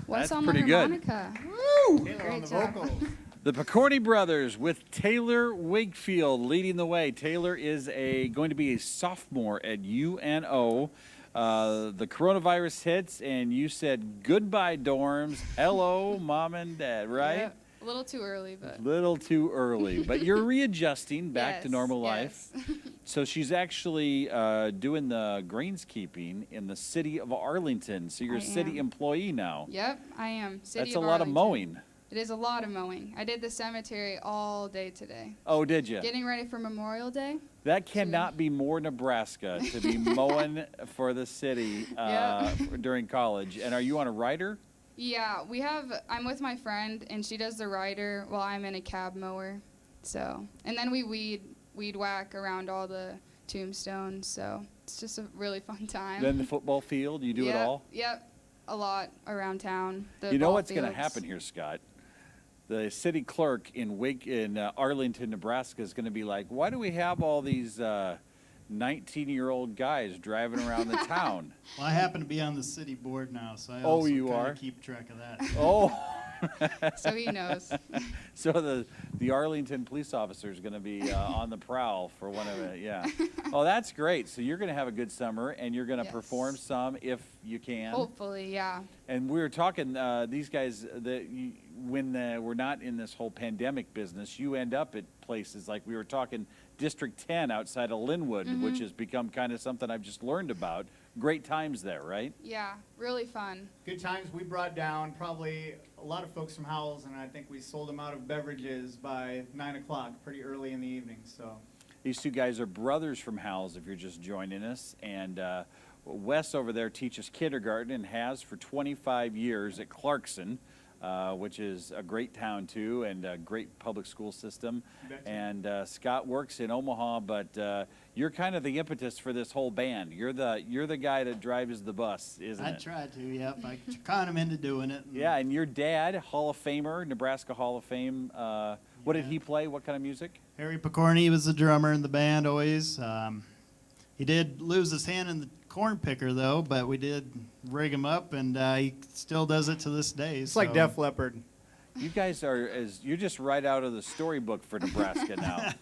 One That's song pretty with good. harmonica. Taylor on Great the job. vocals. The Pokorny brothers with Taylor Wakefield leading the way. Taylor is going to be a sophomore at UNO. The coronavirus hits, and you said goodbye dorms. Hello, mom and dad, right? Yeah, a little too early, but Little too early, but you're readjusting back to Yes, normal life. yes. So she's actually doing the greenskeeping in the city of Arlington. So you're a I city am. employee now. Yep, I am. City That's a of lot of Arlington. mowing. It is a lot of mowing. I did the cemetery all day today. Oh, did you? Getting ready for Memorial Day. That cannot be more Nebraska to be mowing for the city during college. And are you on a rider? Yeah, I'm with my friend, and she does the rider while I'm in a cab mower. So, and then we weed whack around all the tombstones. So it's just a really fun time. Then the football field, you do it all? Yep, a lot around town. The You know ball what's going to fields. happen here, Scott? The city clerk in Arlington, Nebraska is going to be like, why do we have all these 19-year-old guys driving around the town? Well, I happen to be on the city board now, so I Oh, also you kinda are? keep track of that. Oh. So he knows. So the Arlington police officer is going to be on the prowl for one of it, yeah. Oh, that's great. So you're going to have a good summer, and you're going to Yes. perform some if you can. Hopefully, yeah. And we were talking, these guys, when we're not in this whole pandemic business, you end up at places like we were talking District 10 outside of Linwood, which has become kind of something I've just learned about. Great times there, right? Yeah, really fun. Good times. We brought down probably a lot of folks from Howells, and I think we sold them out of beverages by 9 o'clock, pretty early in the evening. So These two guys are brothers from Howells, if you're just joining us. And Wes over there teaches kindergarten and has for 25 years at Clarkson, which is a great town too, and a great public school system. Betcha. And Scott works in Omaha, but you're kind of the impetus for this whole band. You're the guy that drives the bus, isn't I it? tried to, yep. I con him into doing it. and- Yeah, and your dad, Hall of Famer, Nebraska Hall of Fame. What did he play? What kind of music? Harry Pokorny was the drummer in the band always. He did lose his hand in the corn picker, though, but we did rig him up, and he still does it to this day. It's like Def Leppard. You guys you're just right out of the storybook for Nebraska now.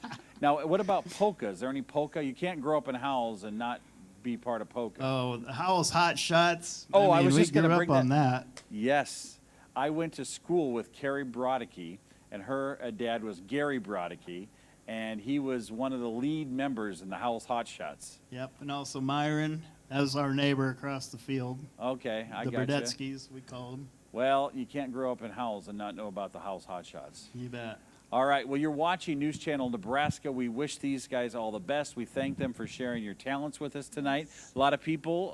Now, what about polka? Is there any polka? You can't grow up in Howells and not be part of polka. Oh, the Howells Hot Shots. Oh, I mean, was we just going to grew bring up on that. Yes. I went to school with Carrie Brodicke, and her dad was Gary Brodicke, and he was one of the lead members in the Howells Hot Shots. Yep, and also Myron. That was our neighbor across the field. Okay, I the got you. Burdetskis, we called them. Well, you can't grow up in Howells and not know about the Howells Hot Shots. You bet. All right, well, you're watching News Channel Nebraska. We wish these guys all the best. We thank them for sharing your talents with us tonight. A lot of people,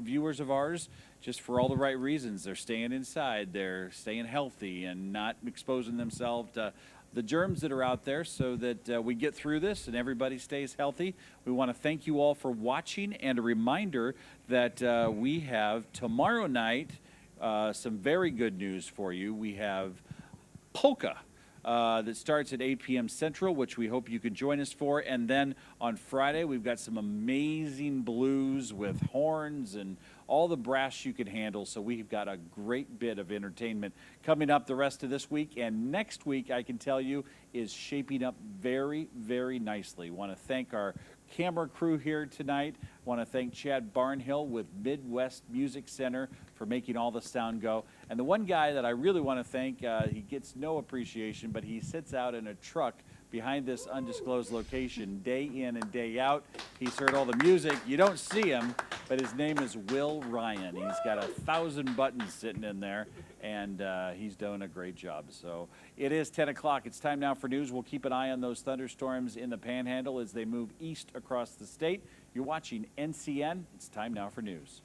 viewers of ours, just for all the right reasons. They're staying inside, they're staying healthy and not exposing themselves to the germs that are out there so that we get through this and everybody stays healthy. We want to thank you all for watching, and a reminder that we have tomorrow night some very good news for you. We have polka that starts at 8 p.m. Central, which we hope you can join us for. And then on Friday, we've got some amazing blues with horns and all the brass you can handle. So we've got a great bit of entertainment coming up the rest of this week. And next week, I can tell you, is shaping up very, very nicely. Want to thank our camera crew here tonight. Want to thank Chad Barnhill with Midwest Music Center for making all the sound go. And the one guy that I really want to thank, he gets no appreciation, but he sits out in a truck behind this undisclosed location day in and day out. He's heard all the music. You don't see him, but his name is Will Ryan. He's got 1,000 buttons sitting in there, and he's doing a great job. So it is 10 o'clock. It's time now for news. We'll keep an eye on those thunderstorms in the Panhandle as they move east across the state. You're watching NCN. It's time now for news.